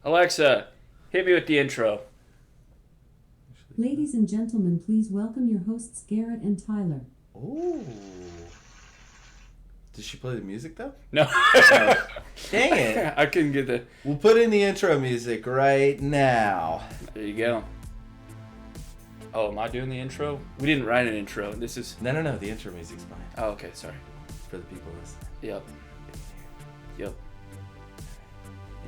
Alexa, hit me with the intro. Ladies and gentlemen, please welcome your hosts Garrett and Tyler. Ooh. Did she play the music though? No. Dang it. I couldn't get the... We'll put in the intro music right now. There you go. Oh, am I doing the intro? We didn't write an intro. This is... No. The intro music's fine. Oh, okay, sorry. For the people listening. Yep.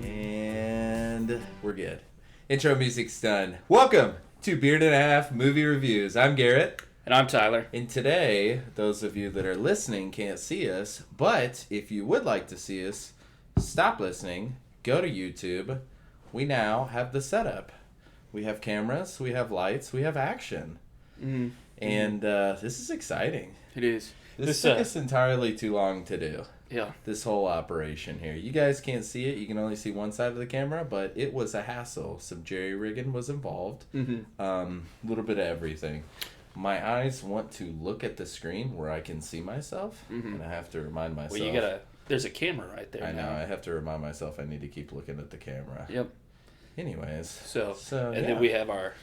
And we're good. Intro music's done. Welcome to Beard and a Half Movie Reviews. I'm Garrett. And I'm Tyler. And today, those of you that are listening can't see us, but if you would like to see us, stop listening, go to YouTube. We now have the setup. We have cameras, we have lights, we have action. Mm-hmm. And this is exciting. It is. This took us entirely too long to do. Yeah. This whole operation here. You guys can't see it. You can only see one side of the camera, but it was a hassle. Some jerry-rigging was involved. A little bit of everything. My eyes want to look at the screen where I can see myself, and I have to remind myself. Well, there's a camera right there. I know. I have to remind myself I need to keep looking at the camera. Yep. Anyways. So and then we have our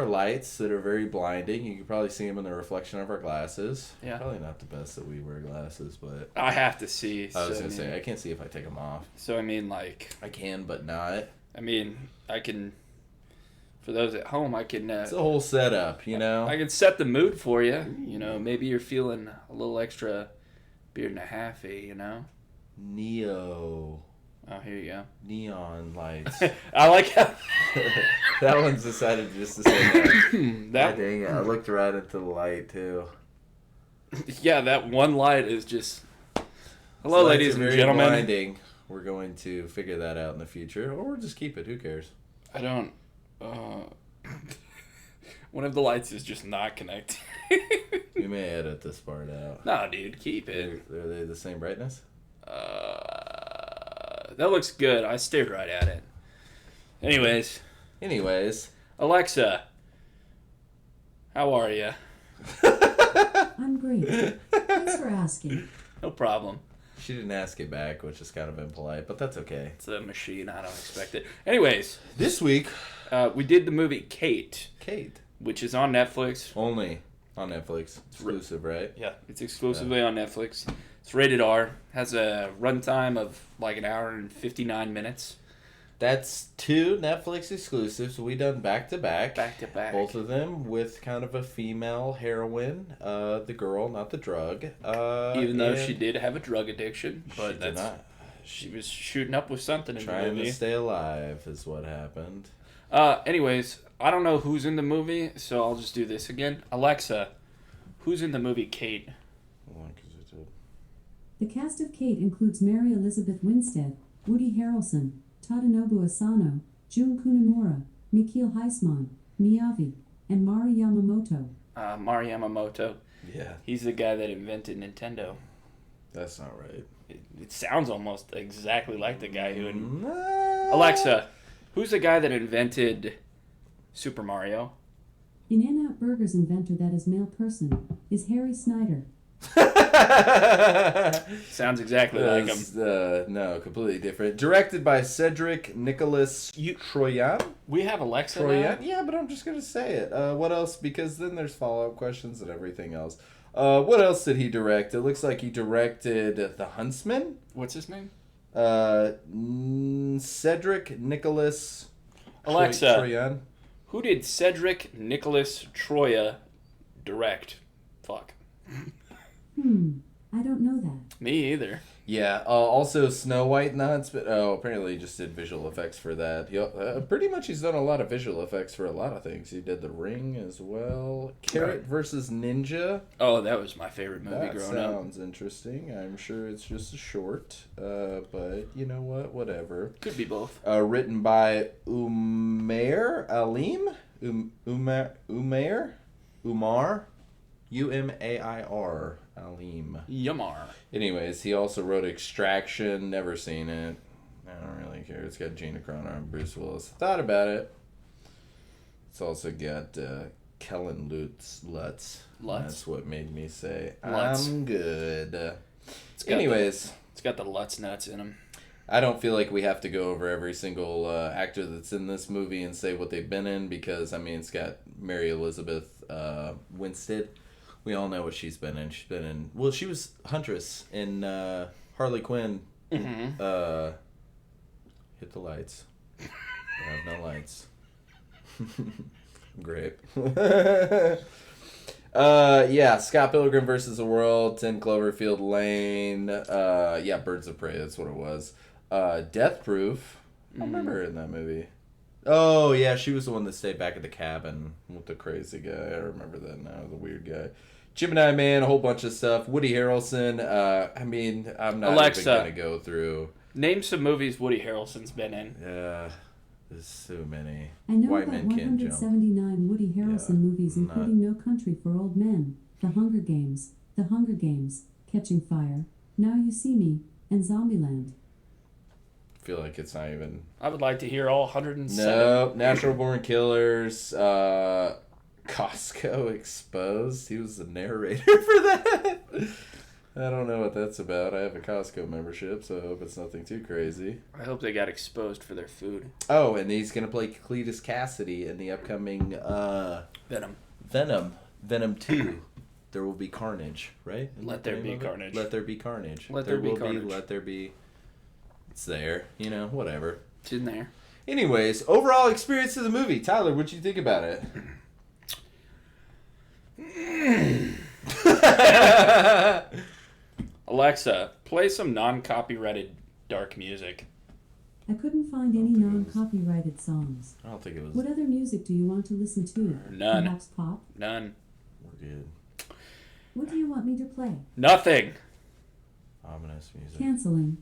lights that are very blinding. You can probably see them in the reflection of our glasses. Yeah. Probably not the best that we wear glasses, but... I have to see. I was going to say, I can't see if I take them off. So, I mean, like... I can, but not. I mean, I can... For those at home, I can... It's a whole setup, you know? I can set the mood for you. You know, maybe you're feeling a little extra beard and a half-y, you know? Neo. Oh, here you go. Neon lights. I like how... That one's decided just to say that. That... Dang it, I looked right into the light, too. Yeah, that one light is just... Hello, ladies and gentlemen. Blinding. We're going to figure that out in the future, or we'll just keep it. Who cares? I don't... One of the lights is just not connected. We may edit this part out. Nah, dude, keep it. Are they the same brightness? That looks good. I stared right at it. Anyways, Alexa, how are you? I'm great. Thanks for asking. No problem. She didn't ask it back, which is kind of impolite, but that's okay. It's a machine. I don't expect it. Anyways, this week, we did the movie Kate, which is on Netflix. Only on Netflix. Exclusive, right? Yeah, it's exclusively on Netflix. It's rated R. Has a runtime of like an hour and 59 minutes. That's 2 Netflix exclusives we done back to back. Back to back. Both of them with kind of a female heroine, the girl, not the drug. Even though she did have a drug addiction, but she did not. She was shooting up with something in the movie. Trying to stay alive is what happened. Anyways, I don't know who's in the movie, so I'll just do this again. Alexa, who's in the movie Kate? The cast of Kate includes Mary Elizabeth Winstead, Woody Harrelson, Tadanobu Asano, Jun Kunimura, Nikhil Heisman, Miyavi, and Mari Yamamoto. Mari Yamamoto. Yeah. He's the guy that invented Nintendo. That's not right. It sounds almost exactly like the guy who... Alexa, who's the guy that invented Super Mario? In-N-Out Burger's inventor that is male person is Harry Snyder. Sounds exactly like him. No, completely different. Directed by Cedric Nicholas Troyan. We have Alexa now? Yeah, but I'm just going to say it. What else? Because then there's follow-up questions and everything else. What else did he direct? It looks like he directed The Huntsman. What's his name? Cedric Nicholas Alexa, Troyan. Who did Cedric Nicholas Troya direct? Fuck. I don't know that. Me either. Yeah, also Snow White and the Huntsman. Oh, apparently he just did visual effects for that. Pretty much he's done a lot of visual effects for a lot of things. He did The Ring as well. Carrot versus Ninja. Oh, that was my favorite movie growing up. That sounds interesting. I'm sure it's just a short, but you know what? Whatever. Could be both. Written by Umair Alim? Umar? Umair Alim. Yamar. Anyways, he also wrote Extraction. Never seen it. I don't really care. It's got Gina Carano and Bruce Willis. Thought about it. It's also got Kellen Lutz. That's what made me say, Lutz. I'm good. It's got the Lutz nuts in him. I don't feel like we have to go over every single actor that's in this movie and say what they've been in because, I mean, it's got Mary Elizabeth Winstead. We all know what she's been in. She's been in... Well, she was Huntress in Harley Quinn. Mm-hmm. Hit the lights. I have no lights. Great. Yeah, Scott Pilgrim versus the World, 10 Cloverfield Lane. Yeah, Birds of Prey, that's what it was. Death Proof. I remember her in that movie. Oh, yeah, she was the one that stayed back at the cabin with the crazy guy. I remember that now, the weird guy. Gemini Man, a whole bunch of stuff. Woody Harrelson. I mean, I'm not Alexa, even going to go through. Name some movies Woody Harrelson's been in. Yeah, there's so many. I know White about Men Can't Jump. 179 Woody Harrelson movies, including No Country for Old Men, The Hunger Games, Catching Fire, Now You See Me, and Zombieland. I feel like it's not even... I would like to hear all 107. No, Natural Born Killers, Costco Exposed. He was the narrator for that. I don't know what that's about. I have a Costco membership, so I hope it's nothing too crazy. I hope they got exposed for their food. Oh, and he's going to play Cletus Cassidy in the upcoming Venom 2. There will be carnage, right? Let there be carnage. Let there be carnage. Let there be carnage. Let there be... It's there, whatever. It's in there. Anyways, overall experience of the movie. Tyler, what'd you think about it? Alexa, play some non-copyrighted dark music. I couldn't find any non-copyrighted songs. I don't think it was... What other music do you want to listen to? None. Perhaps pop? None. We're good. What do you want me to play? Nothing. Ominous music. Canceling.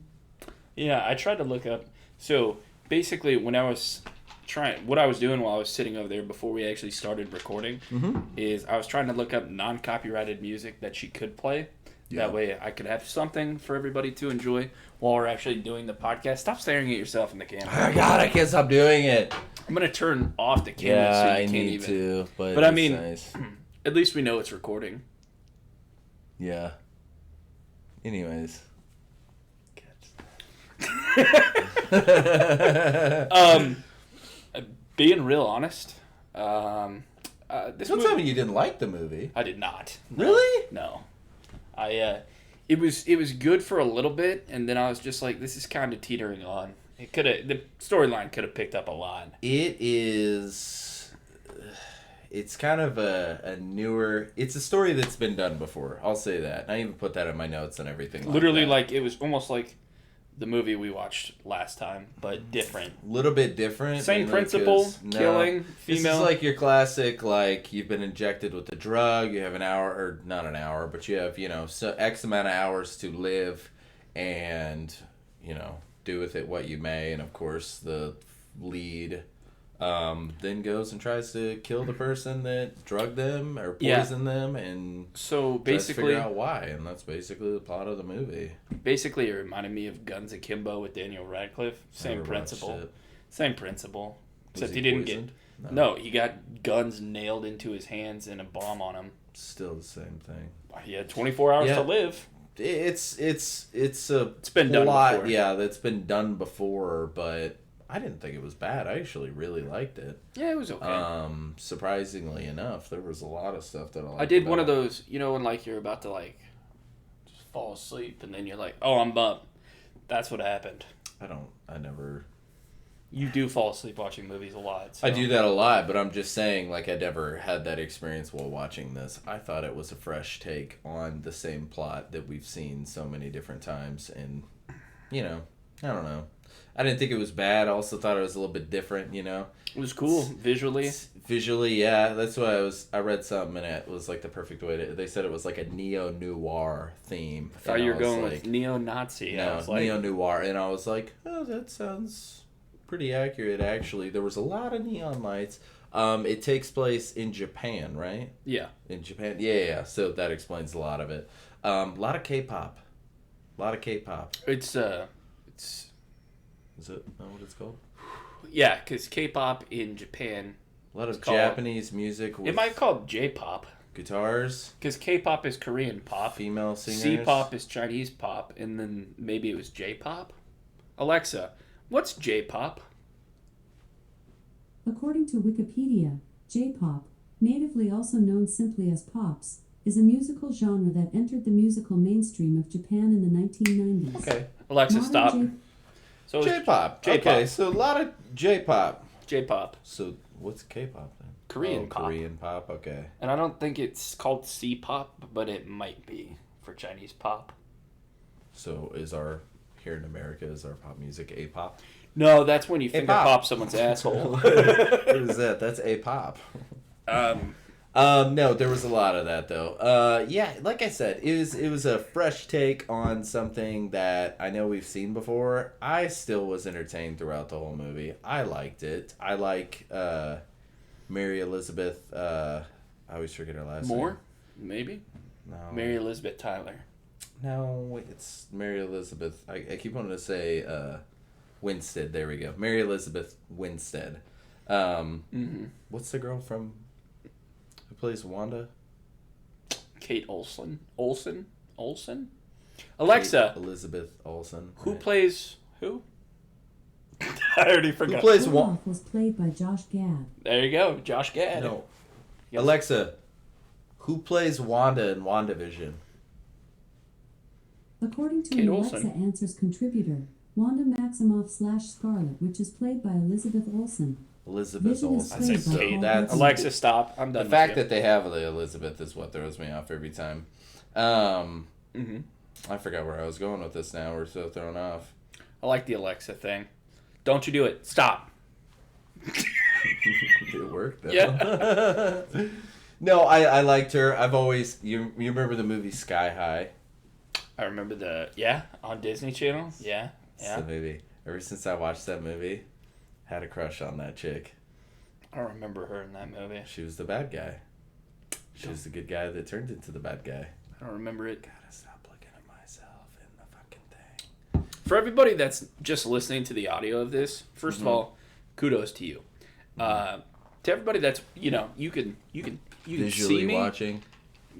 Yeah, I tried to look up. So basically, what I was doing while I was sitting over there before we actually started recording, is I was trying to look up non-copyrighted music that she could play. Yeah. That way, I could have something for everybody to enjoy while we're actually doing the podcast. Stop staring at yourself in the camera. Oh God, I can't stop doing it. I'm gonna turn off the camera so you can't need even. To, but I mean, nice. At least we know it's recording. Yeah. Anyways. Being real honest, this Don't movie, tell me you didn't like the movie. I did not. No, Really? No. It was good for a little bit, and then I was just like, this is kind of teetering on. The storyline could have picked up a lot. It's kind of a newer... It's a story that's been done before. I'll say that. I even put that in my notes and everything. Literally, it was almost like the movie we watched last time, but different. A little bit different. Same principle, killing, female. This is like your classic, you've been injected with a drug, you have an hour, or not an hour, but you have, so X amount of hours to live and, do with it what you may. And, of course, the lead then goes and tries to kill the person that drugged them or poisoned them, and so basically tries to figure out why. And that's basically the plot of the movie. Basically, it reminded me of Guns Akimbo with Daniel Radcliffe. Same principle. Except he didn't poisoned? No, he got guns nailed into his hands and a bomb on him. Still the same thing. He had 24 hours to live. It's been done before. Yeah, that's been done before, but I didn't think it was bad. I actually really liked it. Yeah, it was okay. Surprisingly enough, there was a lot of stuff that I liked. I did one of those, when you're about to just fall asleep and then you're like, oh, I'm up. That's what happened. I never. You do fall asleep watching movies a lot. So. I do that a lot, but I'm just saying, I never had that experience while watching this. I thought it was a fresh take on the same plot that we've seen so many different times, and, I don't know. I didn't think it was bad. I also thought it was a little bit different, It was cool, visually. Visually, yeah. That's why I read something, and it was, the perfect way to... They said it was, a neo-noir theme. I thought you were going with neo-Nazi. No, neo-noir. And I was like, oh, that sounds pretty accurate, actually. There was a lot of neon lights. It takes place in Japan, right? Yeah. In Japan? Yeah. So that explains a lot of it. A lot of K-pop. It's... Is it not what it's called? Yeah, because K-pop in Japan... A lot of Japanese music with... It might be called J-pop. Guitars. Because K-pop is Korean pop. Female singers. C-pop is Chinese pop. And then maybe it was J-pop? Alexa, what's J-pop? According to Wikipedia, J-pop, natively also known simply as pops, is a musical genre that entered the musical mainstream of Japan in the 1990s. Okay. Alexa, Modern stop. J- So it's J-pop. J-pop. Okay, so a lot of J-pop. J-pop. So what's K-pop then? Korean pop. Korean pop, okay. And I don't think it's called C-pop, but it might be for Chinese pop. So here in America, is our pop music A-pop? No, that's when you finger pop. pop someone's asshole. What is that? That's A-pop. No, there was a lot of that though. Yeah, like I said, it was a fresh take on something that I know we've seen before. I still was entertained throughout the whole movie. I liked it. I like Mary Elizabeth. I always forget her last name. Moore? Maybe? No. Mary Elizabeth Tyler. No, it's Mary Elizabeth. I keep wanting to say Winstead. There we go. Mary Elizabeth Winstead. What's the girl from who plays Wanda? Kate Olsen. Alexa, Kate Elizabeth Olsen. who right? plays who? I already forgot. Who plays Olaf was played by Josh Gad. There you go, Josh Gad. No. Yes. Alexa, who plays Wanda in WandaVision? According to Kate an Olsen. Alexa Answers contributor, Wanda Maximoff/Scarlet, which is played by Elizabeth Olsen. Elizabeth Vision is Olsen. I said played by Kate. Paul That's Bettany. Alexa, stop. I'm the done. fact with you. that they have the Elizabeth is what throws me off every time. I forgot where I was going with this now. We're so thrown off. I like the Alexa thing. Don't you do it. Stop. It worked though. Yeah. No, I liked her. I've always you remember the movie Sky High? I remember on Disney Channel. Yeah. It's the movie. Ever since I watched that movie, had a crush on that chick. I don't remember her in that movie. She was the bad guy. She was the good guy that turned into the bad guy. I don't remember it. Gotta stop looking at myself in the fucking thing. For everybody that's just listening to the audio of this, first of all, kudos to you. To everybody that's you can Visually see me. watching.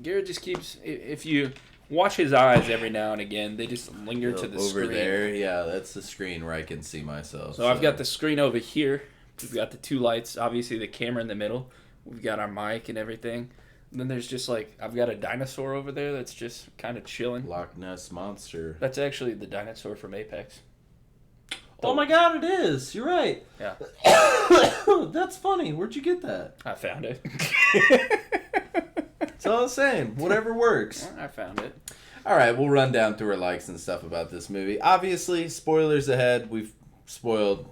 Garrett just keeps if you watch his eyes every now and again, they just linger to the over screen. there, yeah, that's the screen where I can see myself. So I've got the screen over here. We've got the two lights, obviously the camera in the middle. We've got our mic and everything. And then there's just I've got a dinosaur over there that's just kind of chilling. Loch Ness Monster. That's actually the dinosaur from Apex. Oh my god, it is. You're right. Yeah. That's funny. Where'd you get that? I found it. That's all I'm saying. Whatever works. I found it. All right, we'll run down through our likes and stuff about this movie. Obviously, spoilers ahead. We've spoiled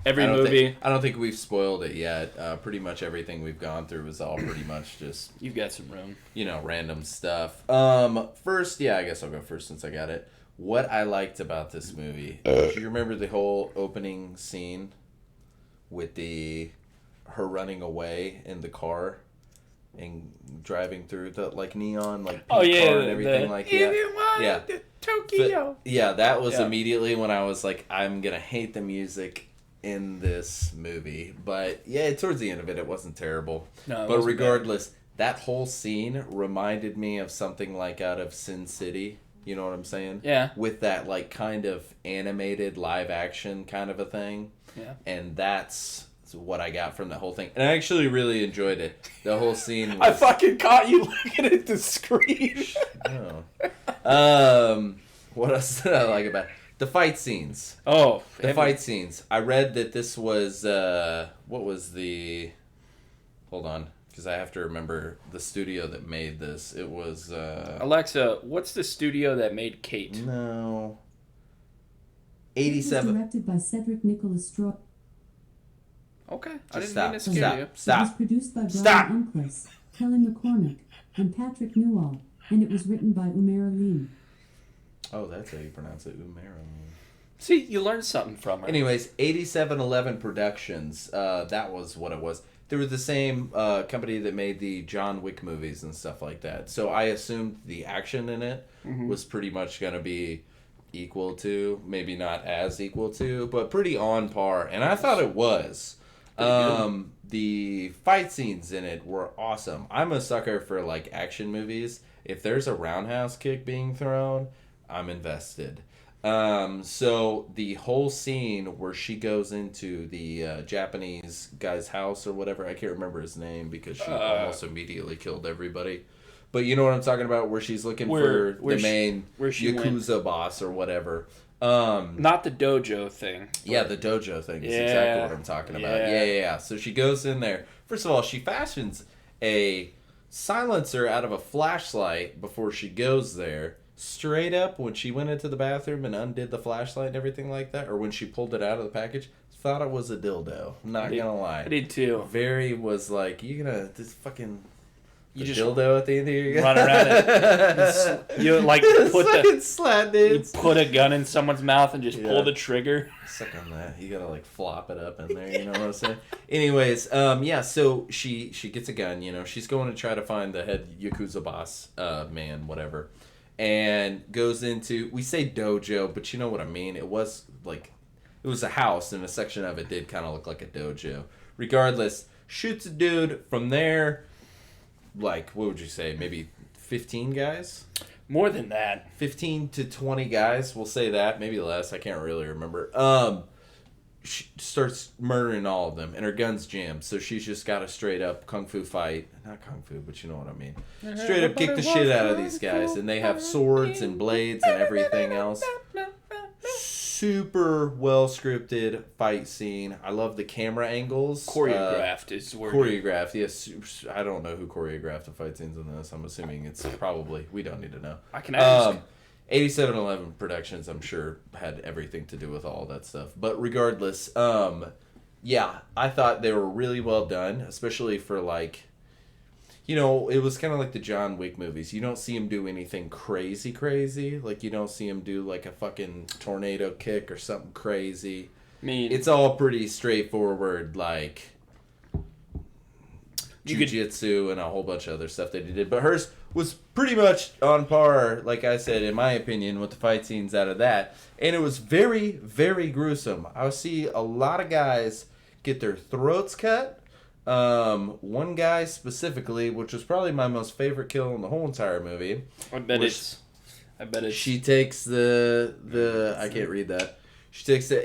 Every movie. I don't think we've spoiled it yet. Pretty much everything we've gone through was all pretty much just You've got some room. random stuff. First, yeah, I guess I'll go first since I got it. What I liked about this movie. Do you remember the whole opening scene with her running away in the car and driving through the neon pink car and everything yeah. Tokyo. That was Yeah. immediately when I was like, I'm gonna hate the music in this movie. But yeah, towards the end of it, it wasn't terrible. No, it but wasn't regardless, that whole scene reminded me of something out of Sin City. You know what I'm saying? Yeah. With that kind of animated live action kind of a thing. Yeah. And that's what I got from the whole thing. And I actually really enjoyed it. The whole scene was... I fucking caught you looking at the screen. What else did I like about it? The fight scenes. Oh. Fight scenes. I read that this was... what was the... Hold on. Because I have to remember the studio that made this. It was... Alexa, what's the studio that made Kate? No. It was 87... directed by Cedric Nicholas Stroh. Okay. I Just didn't mean to stop. scare you. It was Stop. produced by Brian Stop. Unclis, Kelly McCormick, and Patrick Newall, and it was written by Umair Alim. Oh, that's how you pronounce it. Umero. See, you learned something from her. Anyways, 8711 Productions. That was what it was. They were the same company that made the John Wick movies and stuff like that. So I assumed the action in it was pretty much going to be equal to, maybe not as equal to, but pretty on par. And I thought it was. The fight scenes in it were awesome. I'm a sucker for action movies. If there's a roundhouse kick being thrown, I'm invested. So the whole scene where she goes into the Japanese guy's house or whatever, I can't remember his name because she almost immediately killed everybody. But you know what I'm talking about, where she's looking for the main Yakuza boss or whatever. Not the dojo thing. Yeah, the dojo thing is exactly what I'm talking about. Yeah. So she goes in there. First of all, she fashions a silencer out of a flashlight before she goes there. Straight up, when she went into the bathroom and undid the flashlight and everything like that, or when she pulled it out of the package, thought it was a dildo. I'm not gonna lie. I did too. Very was like, you gonna this fucking you just dildo at the end of your run around it. You like put a gun in someone's mouth and just pull the trigger. Suck on that. You gotta like flop it up in there. You know what I'm saying? Anyways, yeah. So she gets a gun. You know, she's going to try to find the head Yakuza boss, man, whatever. And goes into, we say dojo, but you know what I mean. It was a house, and a section of it did kind of look like a dojo. Regardless, shoots a dude. From there, like, what would you say? Maybe 15 guys? More than that. 15 to 20 guys. We'll say that. Maybe less. I can't really remember. She starts murdering all of them, and her gun's jammed, so she's just got a straight up kung fu fight. Not kung fu, but you know what I mean. Straight up kick the shit out of these guys, and they have swords and blades and everything else. Super well scripted fight scene. I love the camera angles. Choreographed is the word. Choreographed, yes. I don't know who choreographed the fight scenes in this. I'm assuming it's probably, we don't need to know. I can ask. 8711 Productions, I'm sure, had everything to do with all that stuff. But regardless, yeah, I thought they were really well done, especially for, like, you know, it was kind of like the John Wick movies. You don't see him do anything crazy. Like, you don't see him do, like, a fucking tornado kick or something crazy. I mean, it's all pretty straightforward, like, jiu-jitsu and a whole bunch of other stuff that he did. But hers was pretty much on par, like I said, in my opinion, with the fight scenes out of that. And it was very, very gruesome. I see a lot of guys get their throats cut. One guy specifically, which was probably my most favorite kill in the whole entire movie. I bet it's. She takes the I can't read that. She takes it.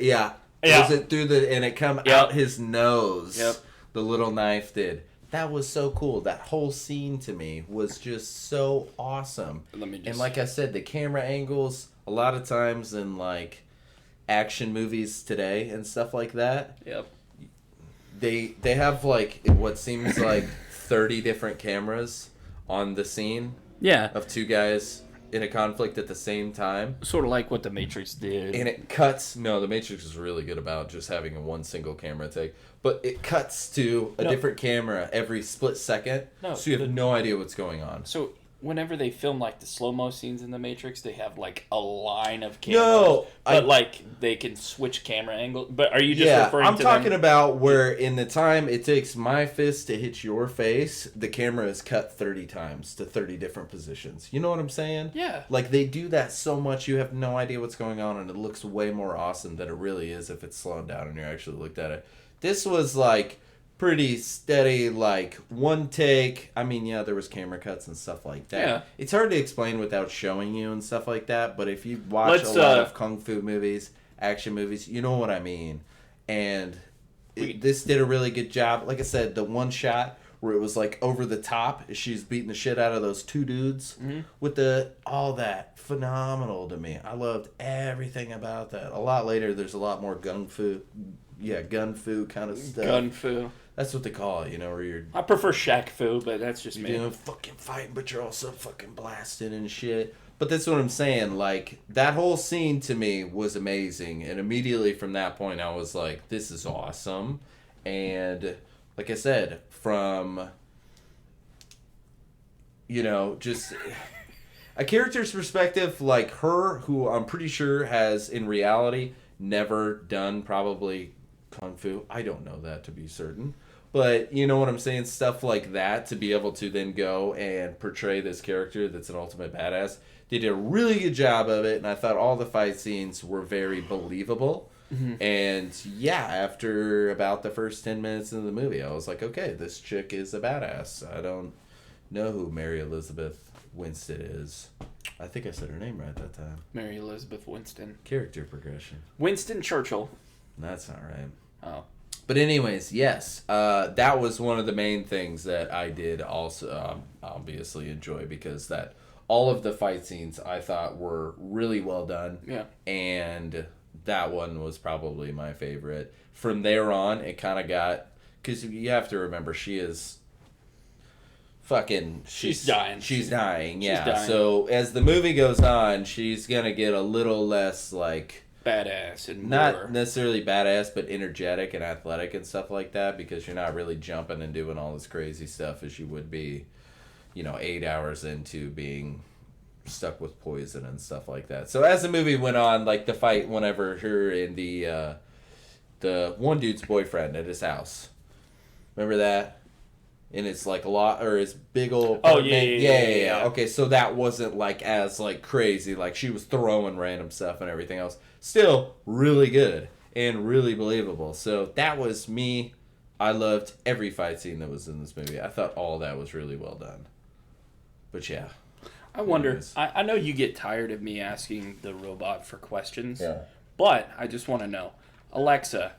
Goes it through and it come out his nose. Yep. The little knife did. That was so cool. That whole scene to me was just so awesome. And like I said, the camera angles, a lot of times in like action movies today and stuff like that. Yep. They have like what seems like 30 different cameras on the scene. Yeah. Of two guys in a conflict at the same time. Sort of like what The Matrix did. And it cuts. No, The Matrix is really good about just having a one single camera take. But it cuts to a different camera every split second. So you have no idea what's going on. So whenever they film like the slow-mo scenes in The Matrix, they have like a line of cameras. But like they can switch camera angles. But are you just referring to I'm talking about where in the time it takes my fist to hit your face, the camera is cut 30 times to 30 different positions. You know what I'm saying? Yeah. Like they do that so much you have no idea what's going on, and it looks way more awesome than it really is if it's slowed down and you actually looked at it. This was like pretty steady, like one take. I mean, yeah, there was camera cuts and stuff like that. Yeah. It's hard to explain without showing you and stuff like that, but if you watch a lot of kung fu movies, action movies, you know what I mean. And this did a really good job. Like I said, the one shot where it was like over the top, she's beating the shit out of those two dudes with all that, phenomenal to me. I loved everything about that. A lot later, there's a lot more gun fu kind of stuff. Gun fu. That's what they call it, you know, where you're... I prefer Shaq fu, but that's just me. You're doing fucking fighting, but you're also fucking blasting and shit. But that's what I'm saying. Like, that whole scene to me was amazing. And immediately from that point, I was like, this is awesome. And like I said, from, you know, just a character's perspective, like her, who I'm pretty sure has, in reality, never done probably kung fu. I don't know that to be certain. But you know what I'm saying? Stuff like that, to be able to then go and portray this character that's an ultimate badass. They did a really good job of it, and I thought all the fight scenes were very believable. Mm-hmm. And yeah, after about the first 10 minutes of the movie, I was like, okay, this chick is a badass. I don't know who Mary Elizabeth Winstead is. I think I said her name right that time. Mary Elizabeth Winston. Character progression. Winston Churchill. That's not right. Oh. But anyways, yes, that was one of the main things that I did also obviously enjoy, because that all of the fight scenes I thought were really well done. Yeah. And that one was probably my favorite. From there on, it kind of got, because you have to remember, she is fucking, she's dying. She's dying, yeah. She's dying. So as the movie goes on, she's gonna get a little less like badass and not more. necessarily badass, but energetic and athletic and stuff like that, because you're not really jumping and doing all this crazy stuff as you would be, 8 hours into being stuck with poison and stuff like that. So as the movie went on, like the fight whenever her and the one dude's boyfriend at his house, remember that? And it's like a lot, or his big old apartment. Yeah. Okay, so that wasn't like as like crazy. Like she was throwing random stuff and everything else. Still really good and really believable. So that was me. I loved every fight scene that was in this movie. I thought all that was really well done. But yeah. I wonder. I know you get tired of me asking the robot for questions. Yeah. But I just want to know, Alexa,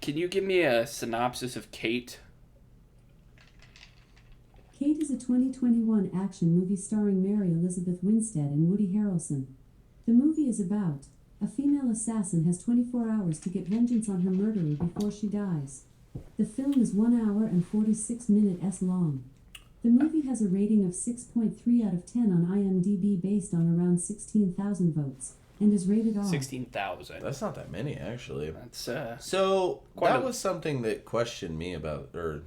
can you give me a synopsis of Kate? Kate is a 2021 action movie starring Mary Elizabeth Winstead and Woody Harrelson. The movie is about a female assassin has 24 hours to get vengeance on her murderer before she dies. The film is 1 hour and 46 minutes long. The movie has a rating of 6.3 out of 10 on IMDb based on around 16,000 votes and is rated R. 16,000. That's not that many, actually. That's So quite that a- was something that questioned me about, or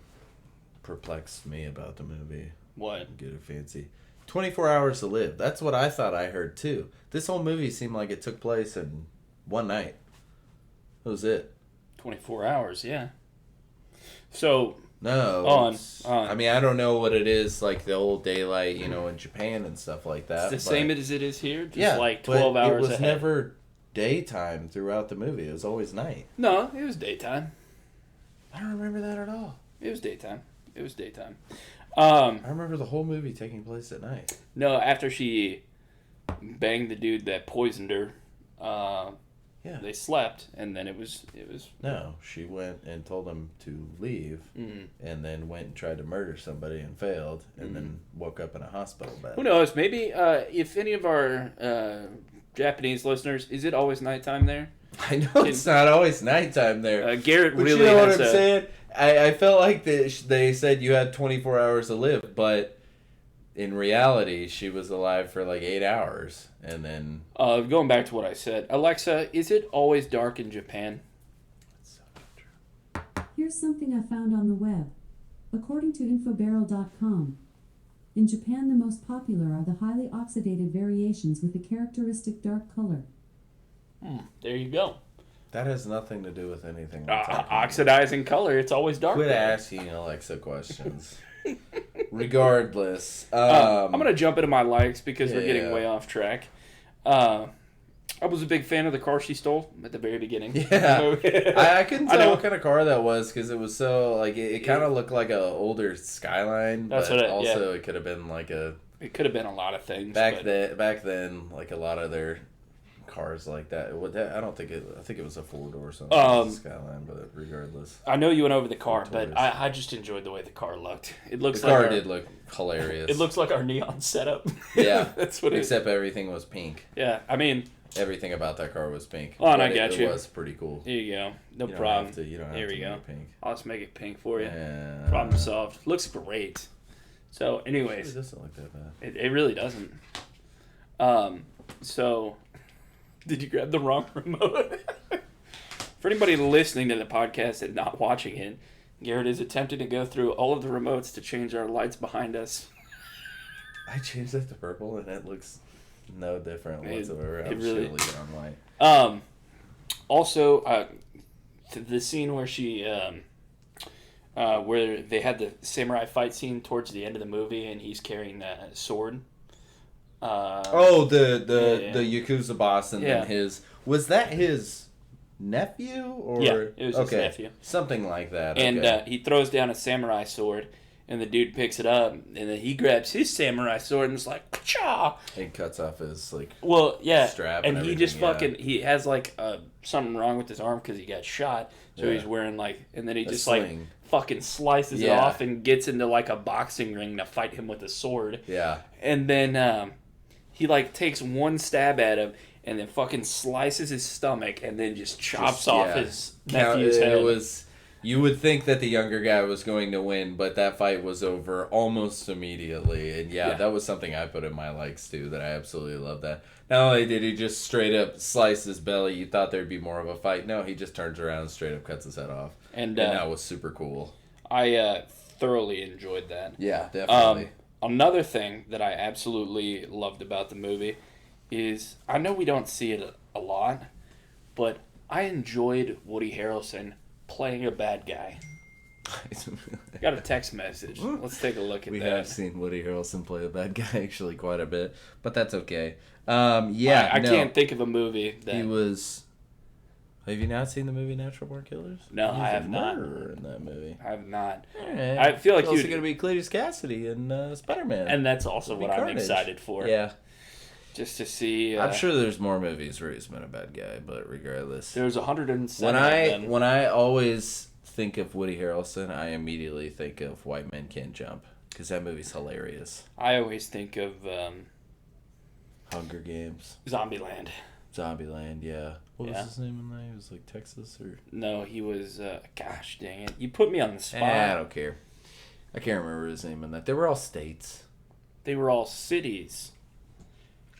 perplexed me about the movie. what? Get it fancy. 24 hours to live. That's what I thought I heard too. This whole movie seemed like it took place in one night. That was it. 24 hours, yeah. So, No. On. I mean, I don't know what it is like the old daylight, in Japan and stuff like that. it's the same as it is here? Just yeah, like but 12 hours it was ahead? never daytime throughout the movie. It was always night. No, it was daytime. I don't remember that at all. It was daytime. It was daytime. I remember the whole movie taking place at night. No, after she banged the dude that poisoned her, Yeah. they slept, and then it was. No, she went and told him to leave, and then went and tried to murder somebody and failed, and then woke up in a hospital bed. Who knows? Maybe if any of our Japanese listeners, is it always nighttime there? I know it's not always nighttime there. Garrett But really you know what has I'm saying? I felt like they said you had 24 hours to live, but in reality, she was alive for like 8 hours, and then... going back to what I said, Alexa, is it always dark in Japan? That's so true. Here's something I found on the web. According to infobarrel.com, in Japan the most popular are the highly oxidated variations with a characteristic dark color. There you go. That has nothing to do with anything. we're talking about. Oxidizing color, it's always dark. Quit there. asking Alexa questions. Regardless. I'm going to jump into my likes because we're getting Yeah. way off track. I was a big fan of the car she stole at the very beginning. Yeah. I couldn't I tell know. what kind of car that was because it was so, like, it kind of looked like a older Skyline, That's but what also it could have been like a... It could have been a lot of things. Back but then, like a lot of their cars like that. I don't think it. I think it was a 4-door or something. It was a Skyline, but regardless, I know you went over the car, but Toys. I just enjoyed the way the car looked. It looks the like car our, did look hilarious. It looks like our neon setup. Yeah, That's what it is. except everything was pink. Yeah, I mean, Everything about that car was pink. Oh, and I But got you. It was pretty cool. here you go. No You don't problem. have to- you don't have Here to we make go. it pink. I'll just make it pink for you. Yeah. Problem solved. Looks great. So, It anyways, doesn't look that bad. it really doesn't. So, did you grab the wrong remote? For anybody listening to the podcast and not watching it, Garrett is attempting to go through all of the remotes to change our lights behind us. I changed that to purple, and it looks no different whatsoever. it I'm really- just gonna leave it on white. Also, the scene where she, where they had the samurai fight scene towards the end of the movie, and he's carrying that sword. The yeah. Yakuza boss, and Yeah. then was that his nephew or Yeah, it was his nephew. something like that. And okay. he throws down a samurai sword, And the dude picks it up, and then he grabs his samurai sword and is like, "Cha!" It cuts off his like. Well, yeah, strap and and he just everything, fucking he has like something wrong with his arm because he got shot, so Yeah. he's wearing like, and then he A just like sling. fucking slices it Yeah. off and gets into like a boxing ring to fight him with a sword, Yeah. and then he like takes one stab at him and then fucking slices his stomach and then just chops off his nephew's head. It was. You would think that the younger guy was going to win, but that fight was over almost immediately. And yeah, that was something I put in my likes too, that I absolutely love that. Not only did he just straight up slice his belly, you thought there'd be more of a fight. No, he just turns around and straight up cuts his head off. And that was super cool. I thoroughly enjoyed that. Yeah, definitely. Another thing that I absolutely loved about the movie is, I know we don't see it a lot, but I enjoyed Woody Harrelson playing a bad guy. Got a text message. Let's take a look at We that. have seen Woody Harrelson play a bad guy actually quite a bit, but that's okay. I can't think of a movie that He was. Have you not seen the movie Natural Born Killers? No, He was I a have not. murderer in that movie. I have not. Alright. I feel like It's also you'd- going to be Cletus Cassidy in Spider-Man. And that's also It'll be what I'm Carnage. excited for. Yeah. Just to see. I'm sure there's more movies where he's been a bad guy, but regardless. There's 107 When of them. when I always think of Woody Harrelson, I immediately think of White Men Can't Jump, because that movie's hilarious. I always think of Hunger Games. Zombieland. Zombieland, yeah. What was Yeah. his name in that? He was like Texas or... No, he was, gosh dang it. You put me on the spot. I don't care. I can't remember his name in that. They were all states. They were all cities.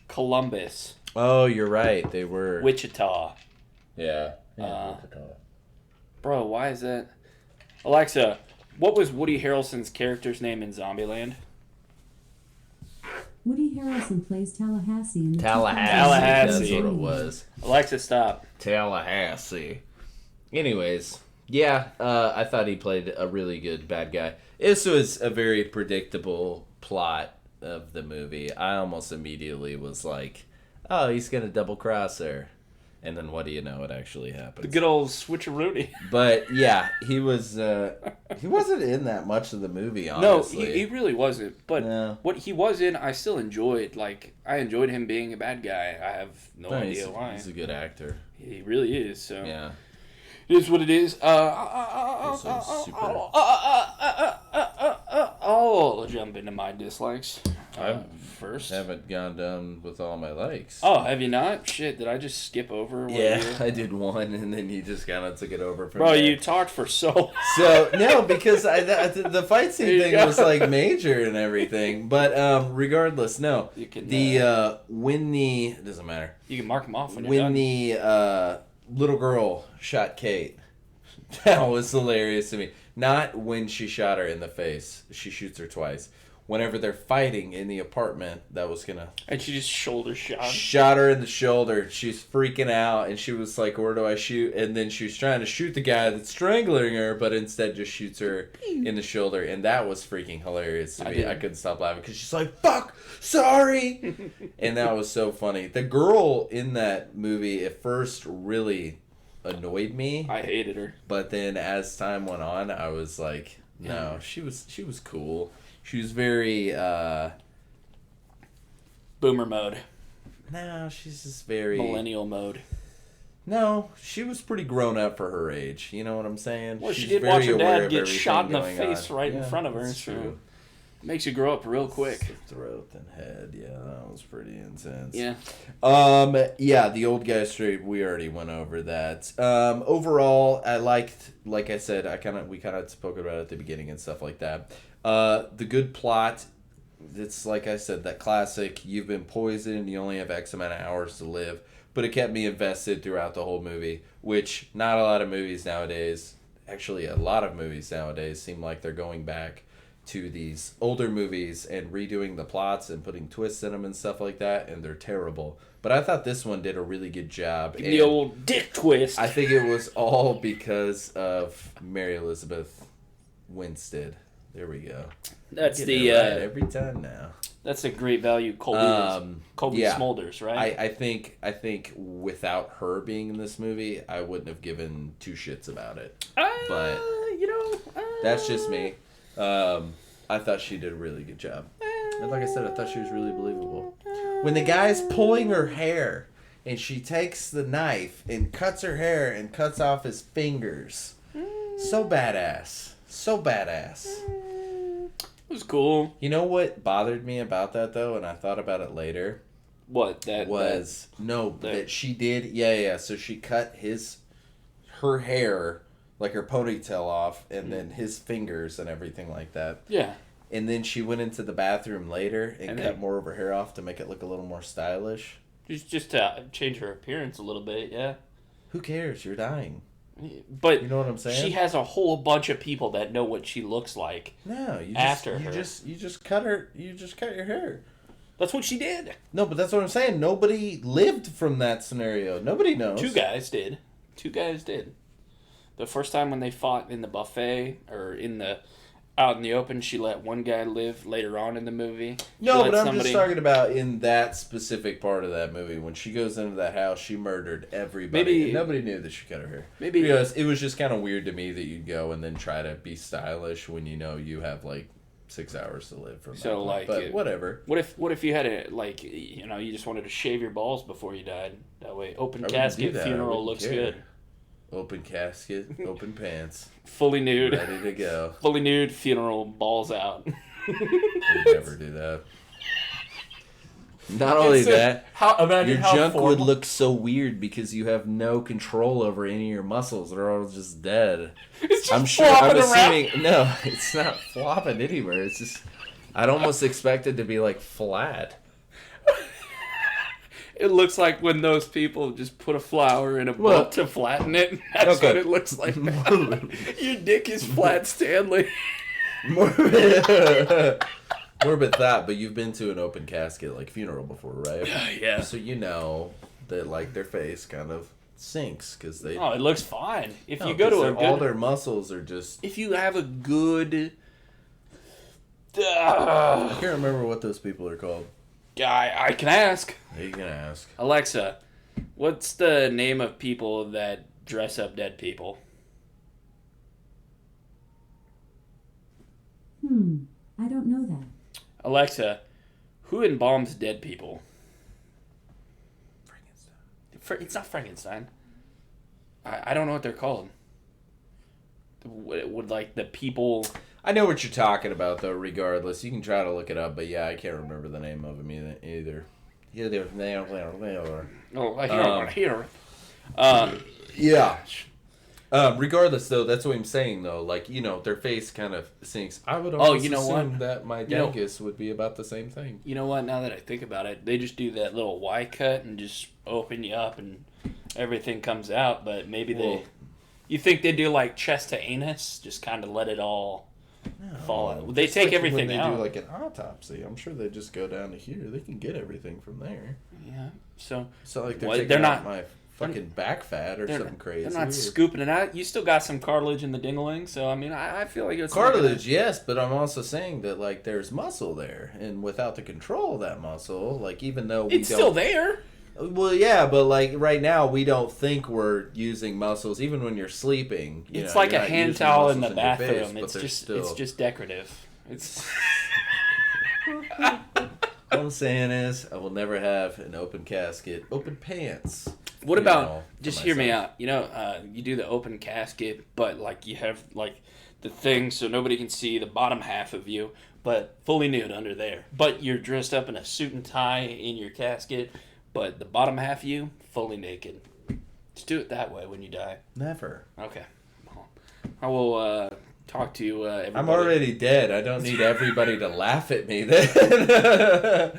Columbus. Oh, you're right. They were. Wichita. Yeah. Bro, why is that? Alexa, what was Woody Harrelson's character's name in Zombieland? Woody Harrelson plays Tallahassee in the Tallahassee. That's what it was. Alexa, stop. Tallahassee. Anyways, yeah, I thought he played a really good bad guy. This was a very predictable plot of the movie. I almost immediately was like, oh, he's going to double cross her. And then what do you know? It actually happens. The good old switcheroonie. But yeah, he was. He wasn't in that much of the movie. Honestly, No, he really wasn't. But No. what he was in, I still enjoyed. Like, I enjoyed him being a bad guy. I have no idea why. He's a good actor. He really is. So Yeah. it is what it is. I'll jump into my dislikes first. Haven't gone down with all my likes. Oh, have you not? Shit, did I just skip over? I did one, and then you just kind of took it over from Bro, there. you talked for so long. So no, because the fight scene There you thing go. was like major and everything. But regardless, no. You can, When the it doesn't matter. You can mark them off when you're When done. the little girl shot Kate, that was hilarious to me. Not when she shot her in the face. She shoots her twice. Whenever they're fighting in the apartment, that was gonna... And she just shoulder shot. Shot her in the shoulder. She's freaking out, and she was like, where do I shoot? And then she was trying to shoot the guy that's strangling her, but instead just shoots her in the shoulder. And that was freaking hilarious to me. I couldn't stop laughing, because she's like, fuck, sorry! And that was so funny. The girl in that movie at first really annoyed me. I hated her. But then as time went on, I was like, no, she was cool. She was very, Boomer mode. no, she's just very... Millennial mode. No, she was pretty grown up for her age. You know what I'm saying? Well, she She's did very watch her aware dad of get everything shot in the going face on. right in front of her. That's So true. makes you grow up real quick. Throat and head, yeah, that was pretty intense. Yeah. Yeah, the old guy straight. We already went over that. Overall, I liked, like I said, we kind of spoke about it at the beginning and stuff like that. The good plot. It's like I said, that classic. You've been poisoned. You only have X amount of hours to live. But it kept me invested throughout the whole movie, which not a lot of movies nowadays. Actually, a lot of movies nowadays seem like they're going back to these older movies and redoing the plots and putting twists in them and stuff like that, and they're terrible. But I thought this one did a really good job. The old dick twist. I think it was all because of Mary Elizabeth Winstead. There we go. That's Getting the it right every time now. That's a great value. Colby yeah. Smulders, right? I think without her being in this movie, I wouldn't have given two shits about it. But you know, that's just me. I thought she did a really good job. And like I said, I thought she was really believable. When the guy's pulling her hair, and she takes the knife and cuts her hair and cuts off his fingers. So badass. So badass. It was cool. You know what bothered me about that, though, and I thought about it later? What? That she did... Yeah. So she cut her hair, like her ponytail off, and then his fingers and everything like that. Yeah. And then she went into the bathroom later and cut more of her hair off to make it look a little more stylish. Just to change her appearance a little bit, yeah. Who cares? You're dying. But you know what I'm saying? She has a whole bunch of people that know what she looks like. No, you just cut your hair. That's what she did. No, but that's what I'm saying. Nobody lived from that scenario. Nobody knows. Two guys did. The first time when they fought in the buffet or out in the open, she let one guy live later on in the movie. No, but I'm just talking about in that specific part of that movie. When she goes into that house, she murdered everybody. And nobody knew that she cut her hair. Maybe because it was just kind of weird to me that you'd go and then try to be stylish when you know you have like 6 hours to live from. So like, but whatever. What if you had you just wanted to shave your balls before you died? That way, open casket funeral looks good. Open casket, open pants. Fully nude. Ready to go. Fully nude, funeral, balls out. We'd never do that. Not only that, your junk would look so weird because you have no control over any of your muscles. They're all just dead. It's just I'm assuming around. No, it's not flopping anywhere. It's just, I'd almost expect it to be like flat. It looks like when those people just put a flower in a book to flatten it. That's what it looks like. Your dick is flat, Stanley. Morbid thought, but you've been to an open casket, like funeral before, right? Yeah. So you know that like their face kind of sinks because they... Oh, it looks fine. If you go to a good... all their muscles are just... If you have a good... I can't remember what those people are called. I can ask. You can ask. Alexa, what's the name of people that dress up dead people? I don't know that. Alexa, who embalms dead people? Frankenstein. It's not Frankenstein. I don't know what they're called. Would like the people... I know what you're talking about, though, regardless. You can try to look it up, but yeah, I can't remember the name of them either. Oh, I hear it. Yeah. Regardless, though, that's what I'm saying, though. Like, you know, their face kind of sinks. I would almost assume that my Dankus would be about the same thing. You know what? Now that I think about it, they just do that little Y cut and just open you up and everything comes out, but maybe you think they do like chest to anus? Just kind of let it all... fall out. They take everything out. When they do like an autopsy, I'm sure they just go down to here. They can get everything from there. Yeah. So like they're taking out my fucking back fat or something crazy. They're not scooping it out. You still got some cartilage in the dingling, so I mean, I feel like it's cartilage, yes, but I'm also saying that like there's muscle there, and without the control of that muscle, like even though it's still there. Well, yeah, but like right now we don't think we're using muscles, even when you're sleeping. It's like a hand towel in the bathroom. It's just decorative. It's. All I'm saying is, I will never have an open casket, open pants. What about just hear me out? You know, you do the open casket, but like you have like the thing so nobody can see the bottom half of you, but fully nude under there. But you're dressed up in a suit and tie in your casket. But the bottom half of you, fully naked. Just do it that way when you die. Never. Okay. I will talk to everybody. I'm already dead. I don't need everybody to laugh at me then.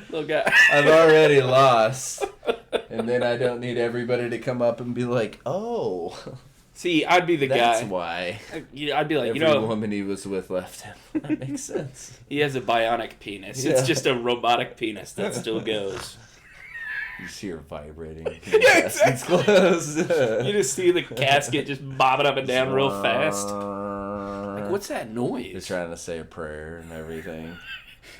Little guy. I've already lost. And then I don't need everybody to come up and be like, oh. See, I'd be the guy. That's why. I'd be like, every woman he was with left him. That makes sense. He has a bionic penis. Yeah. It's just a robotic penis that still goes. You see her vibrating. Yeah, exactly. You just see the casket just bobbing up and down real fast. Like, what's that noise? He's trying to say a prayer and everything.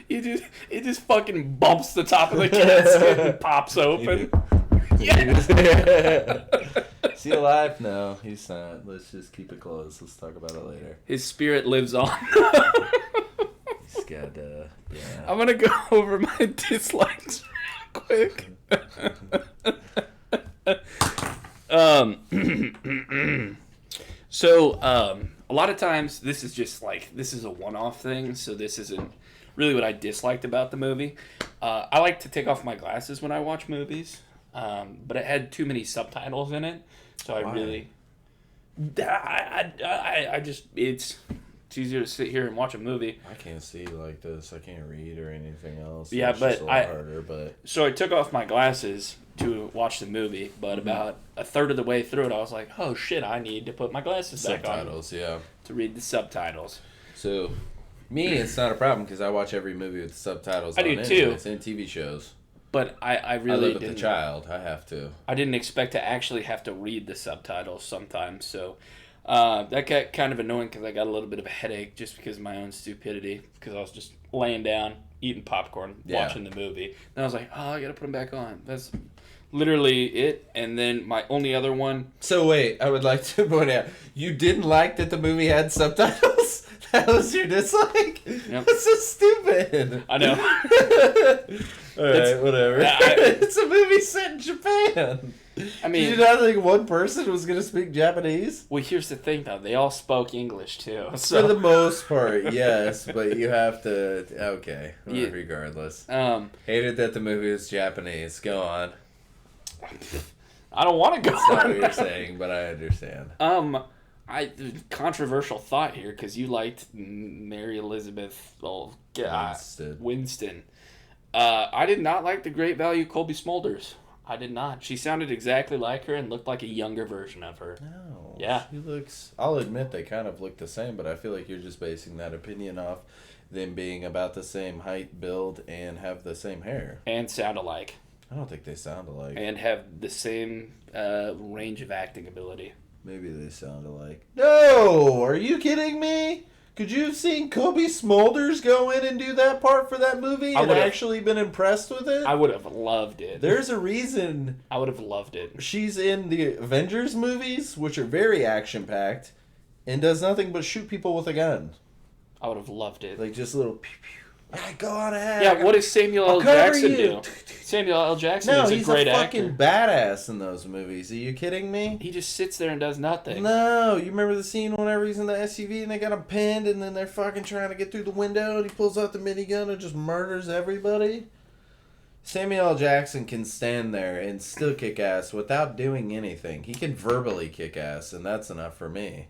It just fucking bumps the top of the casket and pops open. Yeah. Is he alive? No, he's not. Let's just keep it closed. Let's talk about it later. His spirit lives on. He's got yeah. I'm gonna go over my dislikes real quick. So a lot of times this is a one-off thing, so this isn't really what I disliked about the movie. I like to take off my glasses when I watch movies, but it had too many subtitles in it, so Why? I just it's easier to sit here and watch a movie. I can't see like this. I can't read or anything else. Yeah, It's but just a lot harder. But So I took off my glasses to watch the movie, but about a third of the way through it, I was like, "Oh shit! I need to put my glasses back on subtitles, yeah. to read the subtitles." So, me, it's not a problem because I watch every movie with subtitles. I on do, anyways, too. and TV shows. But I I really live with didn't. the child. I have to. I didn't expect to actually have to read the subtitles sometimes, so that got kind of annoying because I got a little bit of a headache just because of my own stupidity. Because I was just laying down, eating popcorn, watching the movie. Then I was like, "Oh, I gotta put them back on." That's literally it. And then my only other one. So wait, I would like to point out you didn't like that the movie had subtitles. That was your dislike. Yep. That's so stupid. I know. All right, whatever. It's a movie set in Japan. I mean, Did you not think one person was going to speak Japanese? well, here's the thing though. They all spoke English too. For the So most part, yes, but you have to. Okay, Yeah. regardless. hated That the movie was Japanese. Go on. I don't want to go. That's not what you're saying, but I understand. Controversial thought here because you liked Mary Elizabeth Winston. I did not like the Great Value Colby Smulders. I did not. She sounded exactly like her and looked like a younger version of her. No. Yeah. She looks. I'll admit they kind of look the same, but I feel like you're just basing that opinion off them being about the same height, build, and have the same hair. And sound alike. I don't think they sound alike. And have the same range of acting ability. Maybe they sound alike. No! Are you kidding me? Could you have seen Kobe Smulders go in and do that part for that movie and actually been impressed with it? I would have loved it. There's a reason I would have loved it. she's in the Avengers movies, which are very action-packed, and does nothing but shoot people with a gun. I would have loved it. Like, just little pew pew. Yeah, go on ahead. Yeah, what does Samuel L. I'll cover Jackson you. do? Samuel L. Jackson No, is a he's great a fucking actor. badass in those movies. Are you kidding me? He just sits there and does nothing. No, you remember the scene whenever he's in the SUV and they got him pinned and then they're fucking trying to get through the window and he pulls out the minigun and just murders everybody? Samuel L. Jackson can stand there and still kick ass without doing anything. He can verbally kick ass, and that's enough for me.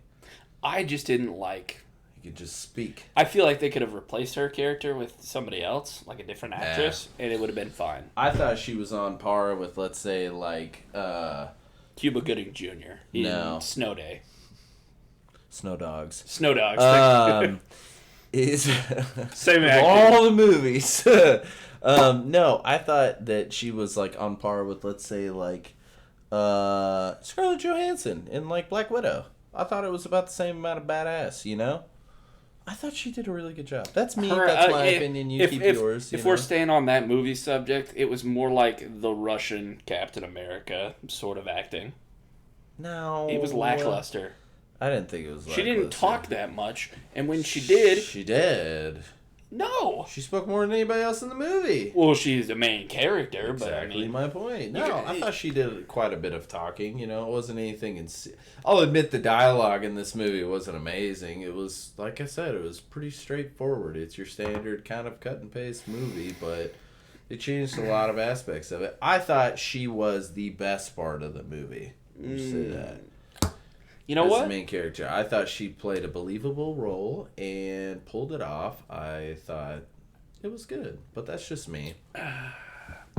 I just didn't like... He could just speak. I feel like they could have replaced her character with somebody else, like a different actress, and it would have been fine. I thought she was on par with, let's say, like, Cuba Gooding Jr. in Snow Day. Snow Dogs. Snow Dogs. Is Same of actor. all the movies. No, I thought that she was like on par with, let's say, like Scarlett Johansson in like Black Widow. I thought it was about the same amount of badass, you know? I thought she did a really good job. That's me. That's my opinion. You keep yours. If we're staying on that movie subject, it was more like the Russian Captain America sort of acting. No. It was lackluster. I didn't think it was lackluster. She didn't talk that much, and when she did... She did. No. She spoke more than anybody else in the movie. Well, she's the main character, Exactly but I mean... my point. No, I thought she did quite a bit of talking. You know, it wasn't anything... I'll admit the dialogue in this movie wasn't amazing. It was, like I said, it was pretty straightforward. It's your standard kind of cut and paste movie, but it changed a lot of aspects of it. I thought she was the best part of the movie. I'll say that. You know As what? the main character. I thought she played a believable role and pulled it off. I thought it was good, but that's just me.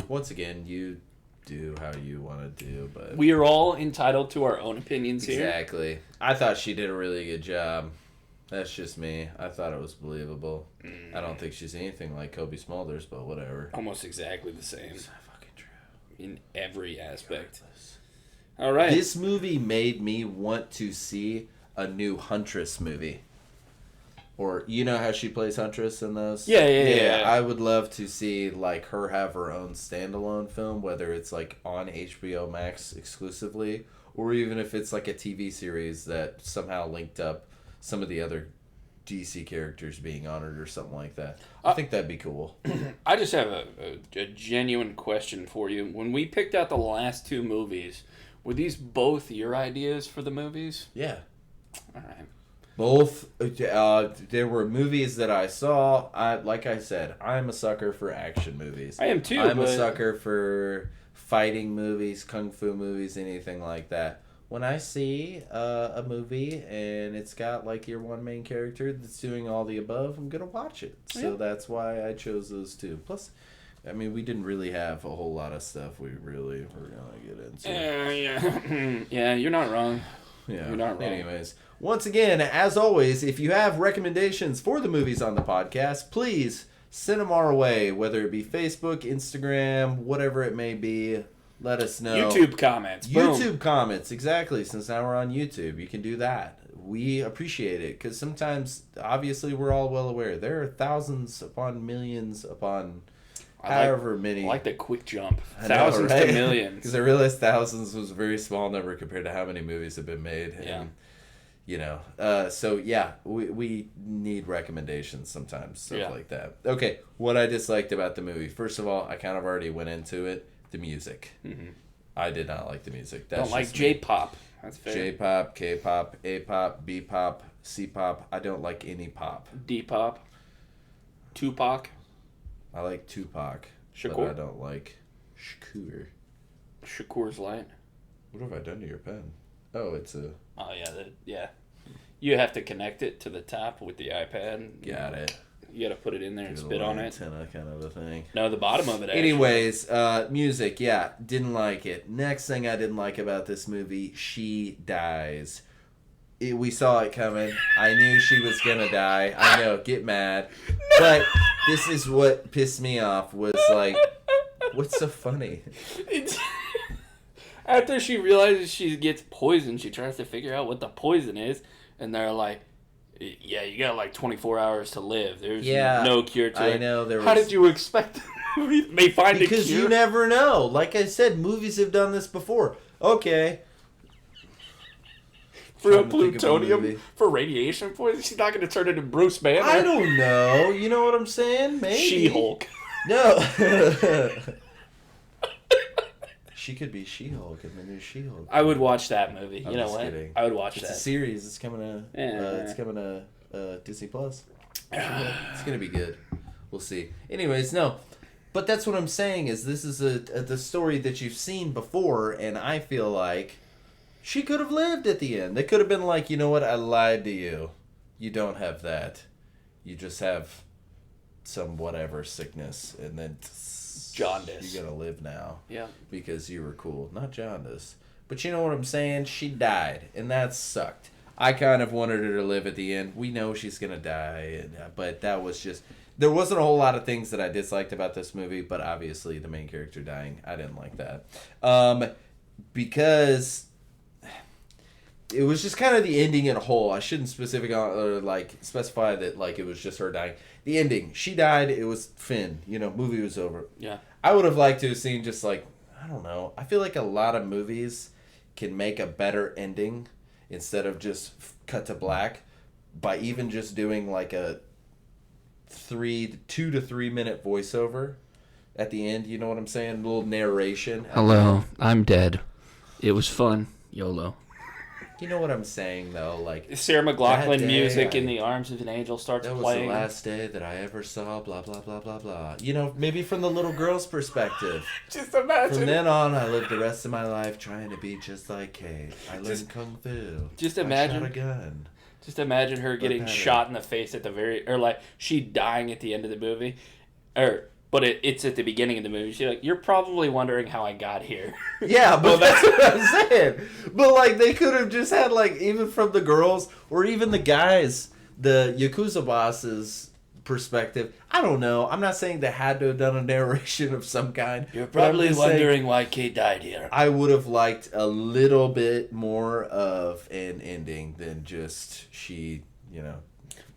Once again, you do how you want to do, but We are all entitled to our own opinions here. exactly. I thought she did a really good job. That's just me. I thought it was believable. I don't think she's anything like Kobe Smulders, but whatever. Almost exactly the same It's not fucking true. in every aspect. All right. This movie made me want to see a new Huntress movie. Or, you know how she plays Huntress in those? Yeah. I would love to see, like, her have her own standalone film, whether it's, like, on HBO Max exclusively, or even if it's, like, a TV series that somehow linked up some of the other DC characters being honored or something like that. I think that'd be cool. I just have a genuine question for you. When we picked out the last two movies, were these both your ideas for the movies? Yeah. All right. Both. There were movies that I saw. Like I said, I'm a sucker for action movies. I am too. I'm a sucker for fighting movies, kung fu movies, anything like that. When I see a movie and it's got like your one main character that's doing all the above, I'm gonna watch it. So that's why I chose those two. Plus, I mean, we didn't really have a whole lot of stuff we really were gonna get into. Yeah, yeah, you're not wrong. Yeah. You're not wrong. Anyways, once again, as always, if you have recommendations for the movies on the podcast, please send them our way, whether it be Facebook, Instagram, whatever it may be. Let us know. YouTube comments. Boom. YouTube comments, exactly. Since now we're on YouTube, you can do that. We appreciate it because sometimes, obviously, we're all well aware there are thousands upon millions upon however many. I like the quick jump. Thousands to millions. Because I realized thousands was a very small number compared to how many movies have been made. Yeah. And, you know, so yeah, we need recommendations sometimes, stuff like that. Okay, what I disliked about the movie. First of all, I kind of already went into it. The music. Mm-hmm. I did not like the music. Don't like J-pop. That's fair. J-pop, K-pop, A-pop, B-pop, C-pop. I don't like any pop. D-pop. Tupac. I like Tupac. Shakur. But I don't like Shakur. Shakur's Light. What have I done to your pen? Oh, it's a... Oh, yeah. You have to connect it to the top with the iPad. Got it. You got to put it in there and spit on it. Antenna kind of a thing. No, the bottom of it, actually. Anyways, music, yeah, didn't like it. Next thing I didn't like about this movie, she dies. We saw it coming. I knew she was going to die. I know, get mad. But this is what pissed me off was like, what's so funny? After she realizes she gets poisoned, she tries to figure out what the poison is, and they're like, yeah, you got like 24 hours to live. There's no cure to it. I know. How did you expect they find a cure? Because you never know. Like I said, movies have done this before. Okay. For plutonium, for radiation poison, she's not going to turn into Bruce Banner. I don't know. You know what I'm saying? Maybe. She-Hulk. No. She could be She-Hulk in the new She-Hulk. I would watch that movie. You know what? Kidding. I would watch it's that. It's a series. It's coming to Disney Plus. It's gonna be good. We'll see. Anyways, no, but that's what I'm saying is this is the story that you've seen before, and I feel like she could have lived at the end. They could have been like, you know what? I lied to you. You don't have that. You just have some whatever sickness, and then jaundice. You're gonna live now. Yeah. Because you were cool. Not jaundice. But you know what I'm saying? She died, and that sucked. I kind of wanted her to live at the end. We know she's gonna die, but that was just... There wasn't a whole lot of things that I disliked about this movie, but obviously the main character dying, I didn't like that. Because it was just kind of the ending in a whole. I shouldn't specify that like it was just her dying. The ending, she died. It was Finn. You know, movie was over. Yeah. I would have liked to have seen just like, I don't know. I feel like a lot of movies can make a better ending instead of just cut to black by even just doing like a 2 to 3 minute voiceover at the end. You know what I'm saying? A little narration. Hello, I'm dead. It was fun. YOLO. You know what I'm saying, though? Like Sarah McLachlan music in the arms of an angel starts playing. That was the last day that I ever saw, blah, blah, blah, blah, blah. You know, maybe from the little girl's perspective. Just imagine. From then on, I lived the rest of my life trying to be just like Kate. I learned Kung Fu. Just imagine. I shot a gun. Just imagine her getting shot in the face at the or like, she dying at the end of the movie. But it's at the beginning of the movie. She's like, you're probably wondering how I got here. Yeah, but that's what I'm saying. But, like, they could have just had, like, even from the girls or even the guys, the Yakuza bosses' perspective. I don't know. I'm not saying they had to have done a narration of some kind. You're probably wondering why Kate died here. I would have liked a little bit more of an ending than just she, you know.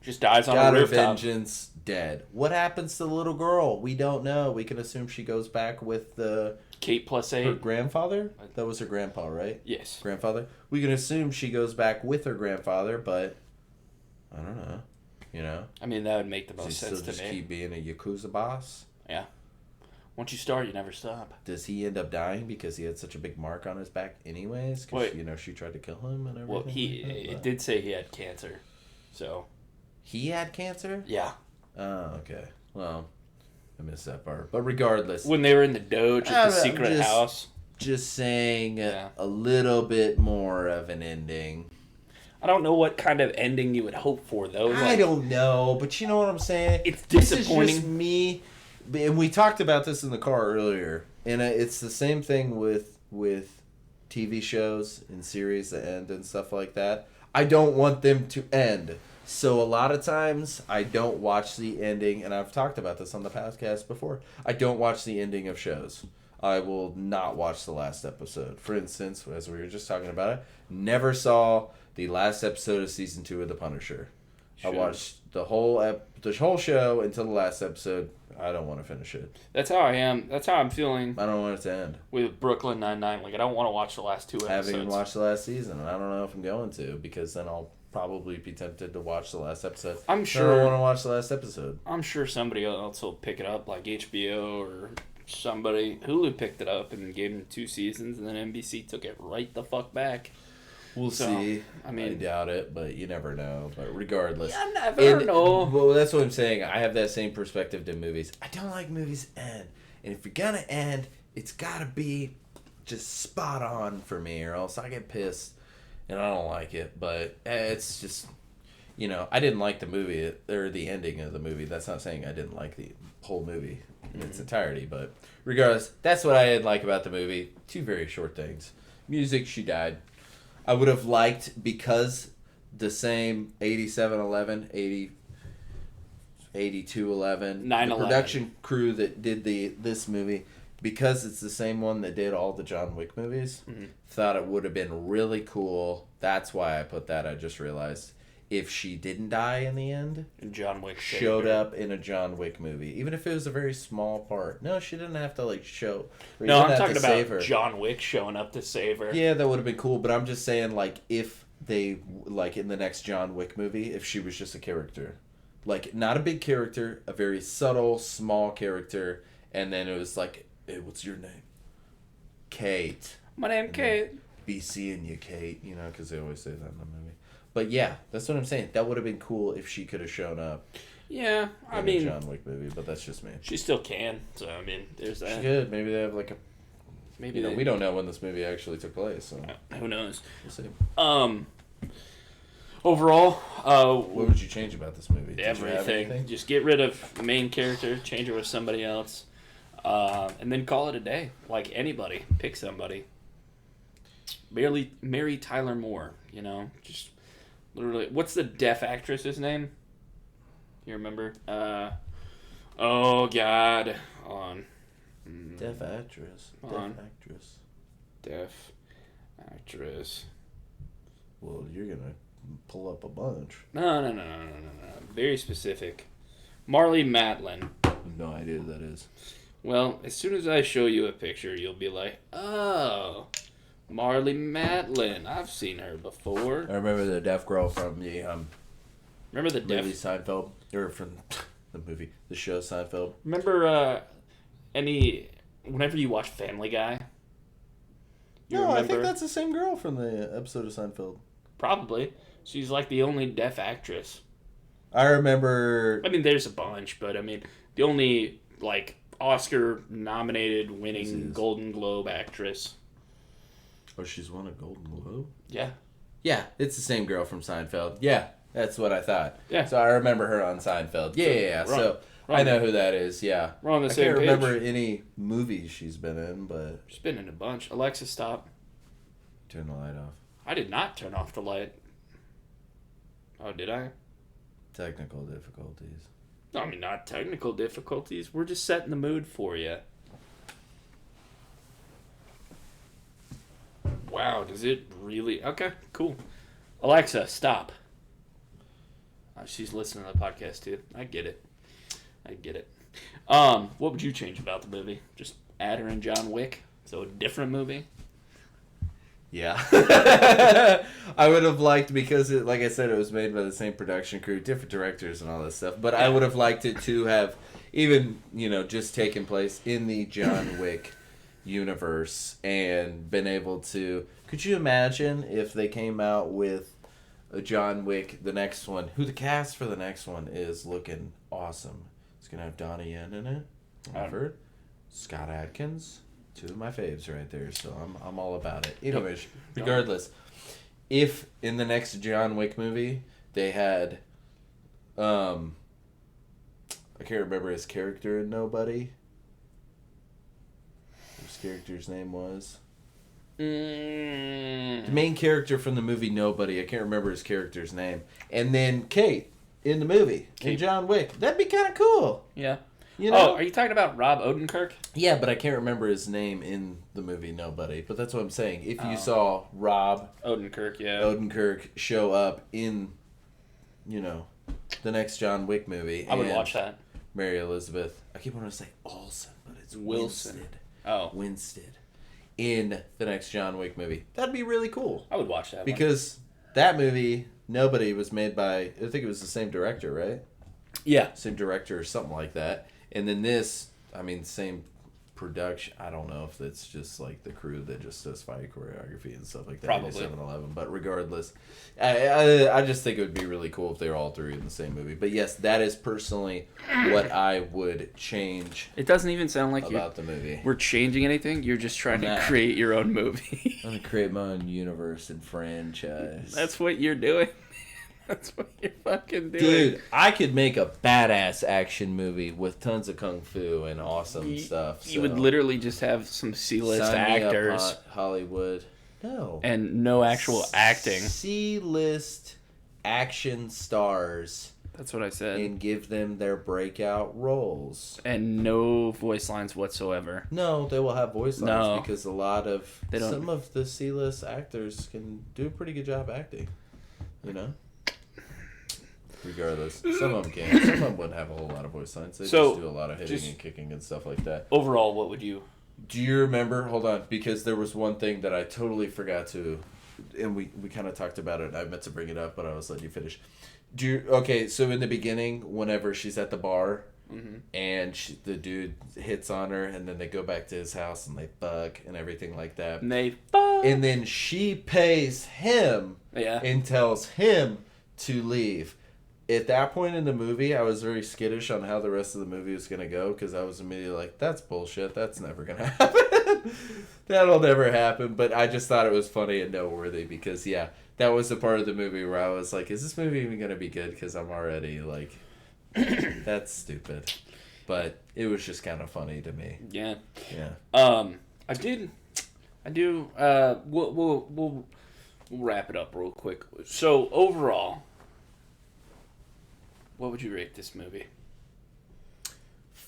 Just dies on a rooftop. Got her vengeance, dead. What happens to the little girl? We don't know. We can assume she goes back with the... Kate plus 8. Her grandfather? That was her grandpa, right? Yes. Grandfather? We can assume she goes back with her grandfather, but... I don't know. You know? I mean, that would make the Does he most still sense to just me. keep being a Yakuza boss? Yeah. Once you start, you never stop. Does he end up dying because he had such a big mark on his back anyways? Because, she tried to kill him and everything? Well, it did say he had cancer. So. He had cancer? Yeah. Oh, okay. Well, I missed that part. But regardless. When they were in the Doge at the secret house. Just saying a little bit more of an ending. I don't know what kind of ending you would hope for, though. I don't know, but you know what I'm saying? It's disappointing. This is just me, and we talked about this in the car earlier, and it's the same thing with TV shows and series that end and stuff like that. I don't want them to end. So a lot of times, I don't watch the ending, and I've talked about this on the podcast before. I don't watch the ending of shows. I will not watch the last episode. For instance, as we were just talking about it, never saw the last episode of season 2 of The Punisher. Sure. I watched the whole show until the last episode. I don't want to finish it. That's how I am. That's how I'm feeling. I don't want it to end. With Brooklyn Nine-Nine. Like, I don't want to watch the last 2 episodes. I haven't even watched the last season, and I don't know if I'm going to, because then I'll probably be tempted to watch the last episode. I'm sure. I don't want to watch the last episode. I'm sure somebody else will pick it up, like HBO or somebody. Hulu picked it up and gave them 2 seasons, and then NBC took it right the fuck back. We'll see. I mean, I doubt it, but you never know. But regardless, you never know. Well, that's what I'm saying. I have that same perspective to movies. I don't like movies end, and if you're gonna end, it's gotta be just spot on for me, or else I get pissed, and I don't like it. But it's just, I didn't like the movie or the ending of the movie. That's not saying I didn't like the whole movie in its entirety, but regardless, that's what I didn't like about the movie. 2 very short things. Music, she died. I would have liked, because the same 8711, 8211, 9/11. The production crew that did this movie, because it's the same one that did all the John Wick movies, thought it would have been really cool. That's why I put that. I just realized if she didn't die in the end, and John Wick showed up in a John Wick movie, even if it was a very small part. No, she didn't have to show. No, I'm talking about John Wick showing up to save her. Yeah, that would have been cool. But I'm just saying, if they in the next John Wick movie, if she was just a character, not a big character, a very subtle, small character, and then it was hey, what's your name? Kate. My name Kate. Be seeing you, Kate. Because they always say that in the movie. But yeah, that's what I'm saying. That would have been cool if she could have shown up. Yeah, in a John Wick movie, but that's just me. She still can. So I mean, there's that. She could. Maybe they have Maybe we don't know when this movie actually took place. So who knows? We'll see. Overall, what would you change about this movie? Everything. Just get rid of the main character, change her with somebody else, and then call it a day. Like anybody, pick somebody. Mary Tyler Moore. Just. Literally, what's the deaf actress's name? You remember? Oh God, on. Deaf actress. Deaf actress. Well, you're gonna pull up a bunch. No. Very specific. Marlee Matlin. No idea who that is. Well, as soon as I show you a picture, you'll be like, oh. Marlee Matlin. I've seen her before. I remember the deaf girl from the remember the movie Seinfeld, or from the show Seinfeld. Remember whenever you watch Family Guy? I think that's the same girl from the episode of Seinfeld. Probably. She's the only deaf actress. I remember. I mean, there's a bunch, but I mean, the only Oscar nominated winning Golden Globe actress. Oh, she's won a Golden Globe? Yeah. Yeah, it's the same girl from Seinfeld. Yeah, that's what I thought. Yeah. So I remember her on Seinfeld. Yeah. So I know who that is, yeah. We're on the same page. I can't remember any movies she's been in, but... She's been in a bunch. Alexa, stop. Turn the light off. I did not turn off the light. Oh, did I? Technical difficulties. I mean, not technical difficulties. We're just setting the mood for you. Wow, does it really? Okay, cool. Alexa, stop. She's listening to the podcast too. I get it. What would you change about the movie? Just add her in John Wick? So a different movie? Yeah. I would have liked, because it, like I said, it was made by the same production crew, different directors and all this stuff. But I would have liked it to have even, just taken place in the John Wick universe and been able to. Could you imagine if they came out with a John Wick, the next one, who the cast for the next one is looking awesome? It's gonna have Donnie Yen in it. I've heard. Scott Adkins. Two of my faves right there, so I'm all about it. Anyways, regardless, if in the next John Wick movie they had, I can't remember his character in Nobody. His character's name was the main character from the movie Nobody. I can't remember his character's name. And then Kate in the movie in John Wick. That'd be kind of cool. Yeah. Oh, are you talking about Rob Odenkirk? Yeah, but I can't remember his name in the movie Nobody. But that's what I'm saying. If you saw Rob Odenkirk show up in, the next John Wick movie. I would watch that. Mary Elizabeth. I keep wanting to say Olsen, but it's Wilson. Winstead. In the next John Wick movie. That'd be really cool. I would watch that because that movie, Nobody, was made by, I think it was the same director, right? Yeah. Same director or something like that. And then this, same production. I don't know if it's just like the crew that just does fight choreography and stuff like that. Probably. 7-Eleven. But regardless, I just think it would be really cool if they were all three in the same movie. But yes, that is personally what I would change. It doesn't even sound like about the movie. We're changing anything. You're just trying to create your own movie. I'm going to create my own universe and franchise. That's what you're doing. That's what you're fucking doing. Dude, I could make a badass action movie with tons of kung fu and awesome stuff. You would literally just have some C-list actors. Hollywood. No. And no actual acting. C-list action stars. That's what I said. And give them their breakout roles. And no voice lines whatsoever. No, they will have voice lines because some of the C-list actors can do a pretty good job acting. Regardless, some of them can. Some of them wouldn't have a whole lot of voice lines. They just do a lot of hitting and kicking and stuff like that. Overall, what would you... Do you remember... Hold on, because there was one thing that I totally forgot to... And we kind of talked about it. I meant to bring it up, but I was letting you finish. Okay, so in the beginning, whenever she's at the bar... Mm-hmm. And the dude hits on her, and then they go back to his house, and they fuck, and everything like that. And they fuck! And then she pays him... And tells him to leave. At that point in the movie, I was very skittish on how the rest of the movie was going to go because I was immediately like, that's bullshit. That's never going to happen. That'll never happen. But I just thought it was funny and noteworthy because, that was the part of the movie where I was like, is this movie even going to be good? Because I'm already like, that's stupid. But it was just kind of funny to me. Yeah. Yeah. I do. We'll wrap it up real quick. So, overall... What would you rate this movie?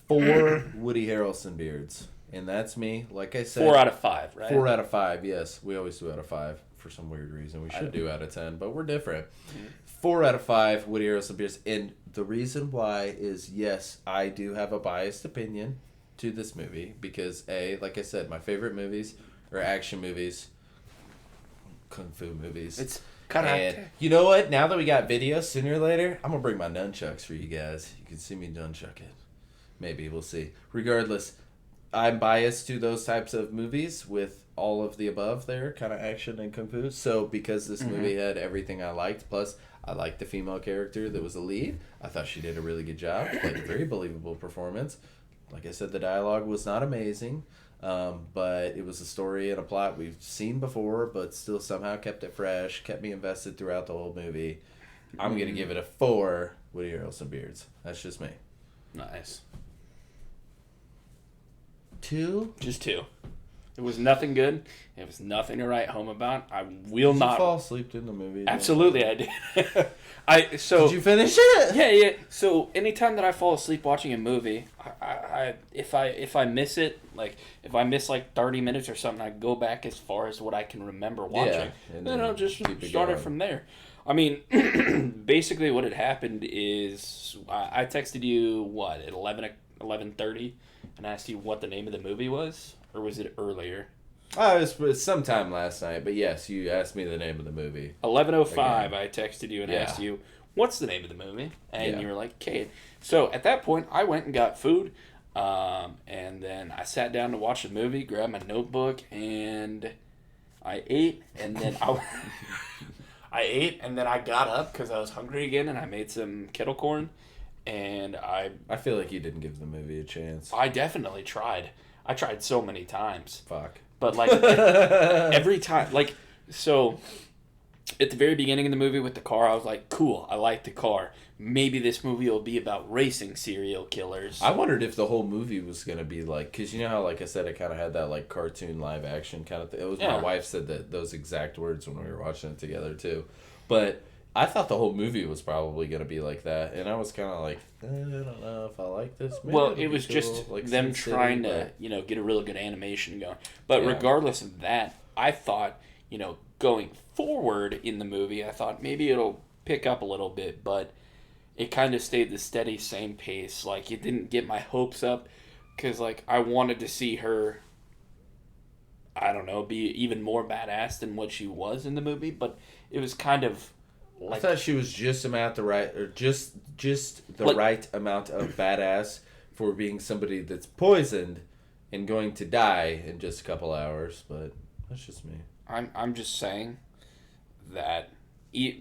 4 Woody Harrelson beards. And that's me. Like I said... 4 out of 5, right? 4 out of 5, yes. We always do out of 5 for some weird reason. We should do out of 10, but we're different. Mm-hmm. 4 out of 5 Woody Harrelson beards. And the reason why is, yes, I do have a biased opinion to this movie. Because, like I said, my favorite movies are action movies, kung fu movies. It's... And you know what? Now that we got video, sooner or later, I'm going to bring my nunchucks for you guys. You can see me nunchuck it. Maybe. We'll see. Regardless, I'm biased to those types of movies with all of the above there, kind of action and kung fu. So because this movie had everything I liked, plus I liked the female character that was the lead. I thought she did a really good job. Like a very believable performance. Like I said, the dialogue was not amazing. But it was a story and a plot we've seen before, but still somehow kept it fresh, kept me invested throughout the whole movie. I'm going to give it a 4 Woody Harrelson beards. That's just me. Nice. 2? Just 2. It was nothing good. It was nothing to write home about. I will not... Did you fall asleep in the movie? Absolutely, I did. Did you finish it? Yeah. So anytime that I fall asleep watching a movie, if I miss it, like if I miss like 30 minutes or something, I go back as far as what I can remember watching. And then I'll just start it from there. I mean, basically what had happened is I texted you at 11:30 and asked you what the name of the movie was, or was it earlier? It was sometime last night, but yes, you asked me the name of the movie. 11:05. Again. I texted you and Yeah. asked you, "What's the name of the movie?" And Yeah. you were like, "Cade." So at that point, I went and got food, and then I sat down to watch the movie, grabbed my notebook, and I ate, and then I ate, and then I got up because I was hungry again, and I made some kettle corn, and I feel like you didn't give the movie a chance. I definitely tried. I tried so many times. Fuck. But, like, every time, like, so, at the very beginning of the movie with the car, I was like, cool, I like the car. Maybe this movie will be about racing serial killers. I wondered if the whole movie was going to be like, because you know how, like I said, it kind of had that, like, cartoon live action kind of thing. It was Yeah. My wife said those exact words when we were watching it together, too. But I thought the whole movie was probably going to be like that. And I was kind of like, I don't know if I like this. Maybe well, it'll it be was cool. just like them Sin City, trying to, but- get a real good animation going. But Yeah. regardless of that, I thought, going forward in the movie, I thought maybe it'll pick up a little bit, but it kind of stayed the steady same pace. Like, it didn't get my hopes up because, like, I wanted to see her, I don't know, be even more badass than what she was in the movie, but it was kind of I like, thought she was just about the right, or just the Like- right amount of badass for being somebody that's poisoned and going to die in just a couple hours. But that's just me. I'm just saying that,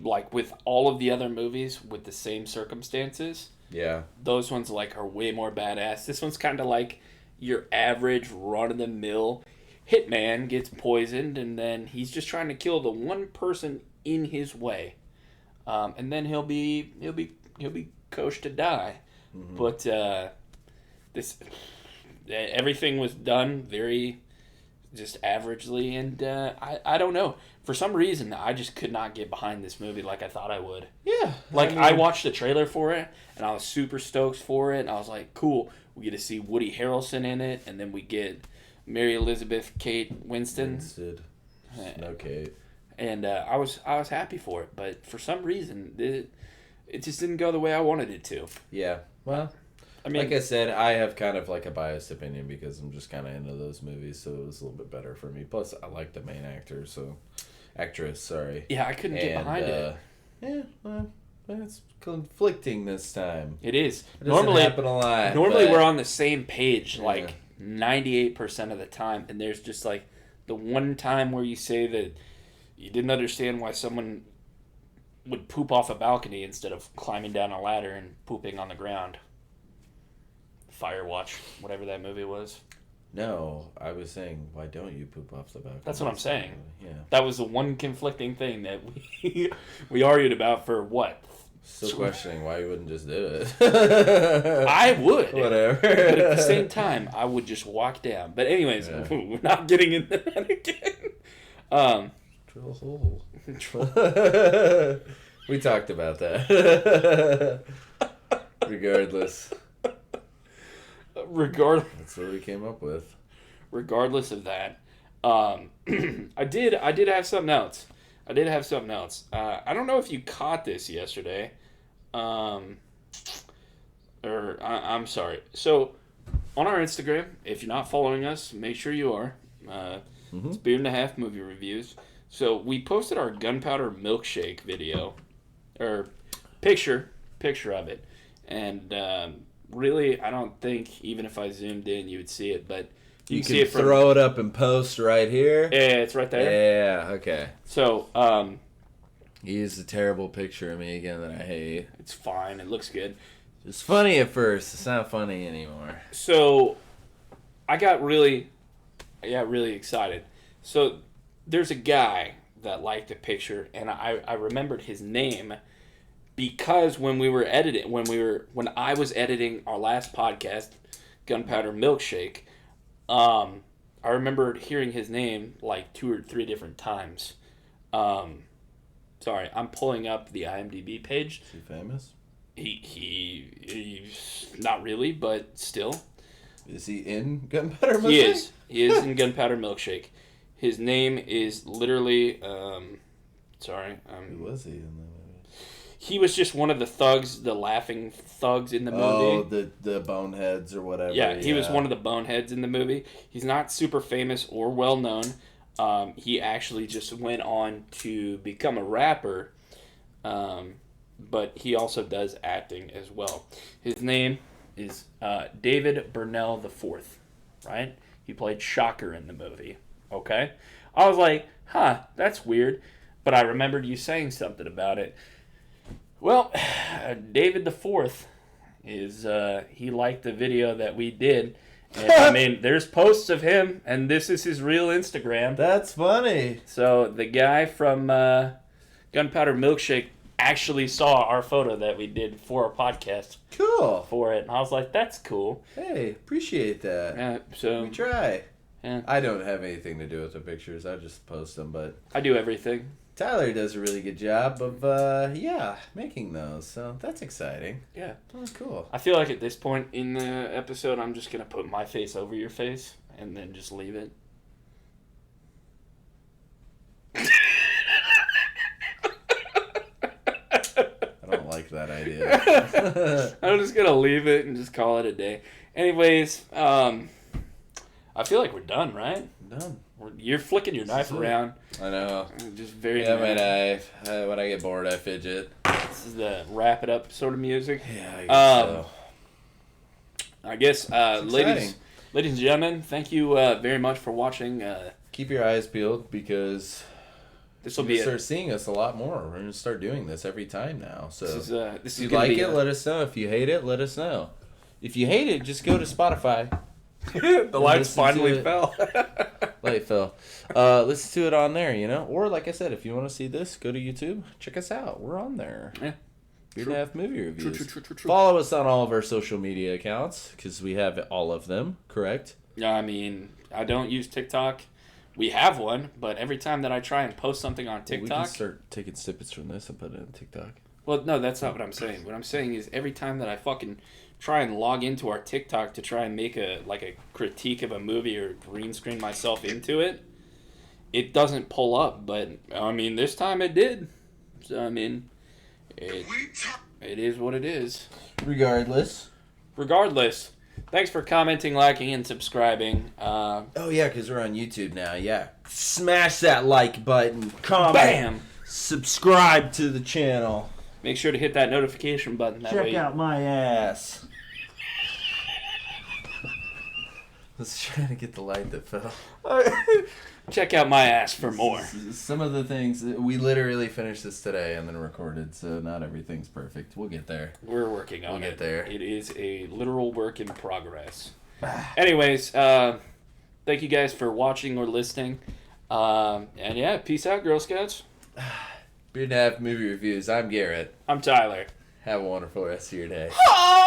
like, with all of the other movies with the same circumstances, Yeah, those ones, like, are way more badass. This one's kind of like your average run-of-the-mill hitman gets poisoned, and then he's just trying to kill the one person in his way, and then he'll be coached to die. Mm-hmm. But this everything was done very just averagely, and I don't know. For some reason, I just could not get behind this movie like I thought I would. yeah. Like, I watched the trailer for it, and I was super stoked for it, and I was like, cool, we get to see Woody Harrelson in it, and then we get Mary Elizabeth Kate Winston, Instead, no Kate. and I was happy for it, but for some reason, it just didn't go the way I wanted it to. Yeah. Well, I mean, like I said, I have kind of like a biased opinion because I'm just kind of into those movies, so it was a little bit better for me. Plus, I like the main actress. Sorry. yeah, I couldn't get behind it. Yeah. Well, it's conflicting this time. It is. It doesn't happen a lot. Normally but- we're on the same page, Yeah. like 98% of the time, and there's just like the one time where you say that you didn't understand why someone would poop off a balcony instead of climbing down a ladder and pooping on the ground. Firewatch, whatever that movie was. No, I was saying, why don't you poop off the balcony? That's what I'm saying. Yeah. That was the one conflicting thing that we argued about for what? Still questioning why you wouldn't just do it. I would. Whatever. But at the same time, I would just walk down. But anyways, Yeah. we're not getting into that again. Drill a hole. We talked about that. Regardless. That's what we came up with. Regardless of that, I did have something else. I don't know if you caught this yesterday, I'm sorry. So, on our Instagram, if you're not following us, make sure you are. It's Beer and a Half Movie Reviews. So, we posted our gunpowder milkshake video, or picture of it, and really, I don't think even if I zoomed in, you would see it, but you can see it from. Throw it up and post right here. Yeah, it's right there. Yeah, okay. So, He used a terrible picture of me again that I hate. it's fine. It looks good. It was funny at first. It's not funny anymore. So, I got really excited. So, there's a guy that liked the picture, and I remembered his name because when I was editing our last podcast, Gunpowder Milkshake, I remembered hearing his name like 2 or 3 different times. Sorry, I'm pulling up the IMDb page. Is he famous? He's not really, but still. Is he in Gunpowder Milkshake? He is. He is in Gunpowder Milkshake. His name is literally. Who was he in that movie? He was just one of the thugs, the laughing thugs in the movie. Oh, the boneheads or whatever. Yeah, he was one of the boneheads in the movie. He's not super famous or well known. He actually just went on to become a rapper, but he also does acting as well. His name is David Burnell IV, right? He played Shocker in the movie, okay? I was like, that's weird, but I remembered you saying something about it. Well, David IV is, he liked the video that we did. And, I mean, there's posts of him, and this is his real Instagram. That's funny. So the guy from Gunpowder Milkshake actually saw our photo that we did for our podcast. Cool. For it. And I was like, that's cool. Hey, appreciate that. So we try. Yeah. I don't have anything to do with the pictures. I just post them, but I do everything. Tyler does a really good job of, making those. So that's exciting. Yeah. Oh, cool. I feel like at this point in the episode, I'm just going to put my face over your face and then just leave it. I don't like that idea. I'm just going to leave it and just call it a day. Anyways, I feel like we're done, right? Done. You're flicking your knife around. I know. Just very Yeah, my knife. When I get bored, I fidget. This is the wrap it up sort of music. Yeah, I guess ladies and gentlemen, thank you very much for watching. Keep your eyes peeled because This will you'll be start seeing us a lot more. We're gonna start doing this every time now. So this if you is gonna like be it, let us know. If you hate it, let us know. If you hate it, just go to Spotify. the lights listen to finally it. fell. Light fell. Listen to it on there, Or like I said, if you want to see this, go to YouTube. Check us out. We're on there. Yeah. We're gonna have movie reviews. True. Follow us on all of our social media accounts because we have all of them. Correct? Yeah, I mean, I don't use TikTok. We have one, but every time that I try and post something on We can TikTok, start taking snippets from this and put it on TikTok. well, no, that's not what I'm saying. What I'm saying is every time that I fucking try and log into our TikTok to try and make a critique of a movie or green screen myself into it, it doesn't pull up. But I mean, this time it did. So I mean, it is what it is. Regardless. Thanks for commenting, liking, and subscribing. Oh yeah, because we're on YouTube now. Yeah, smash that like button. Comment. Bam! Subscribe to the channel. Make sure to hit that notification button. That Check way out my ass. Let's try to get the light that fell. Check out my ass for more. Some of the things we literally finished this today and then recorded, so not everything's perfect. We'll get there. We're working on We'll it. get there. It is a literal work in progress. Anyways, thank you guys for watching or listening. And yeah, peace out, Girl Scouts. Beard and Half Movie Reviews. I'm Garrett. I'm Tyler. Have a wonderful rest of your day. Ah!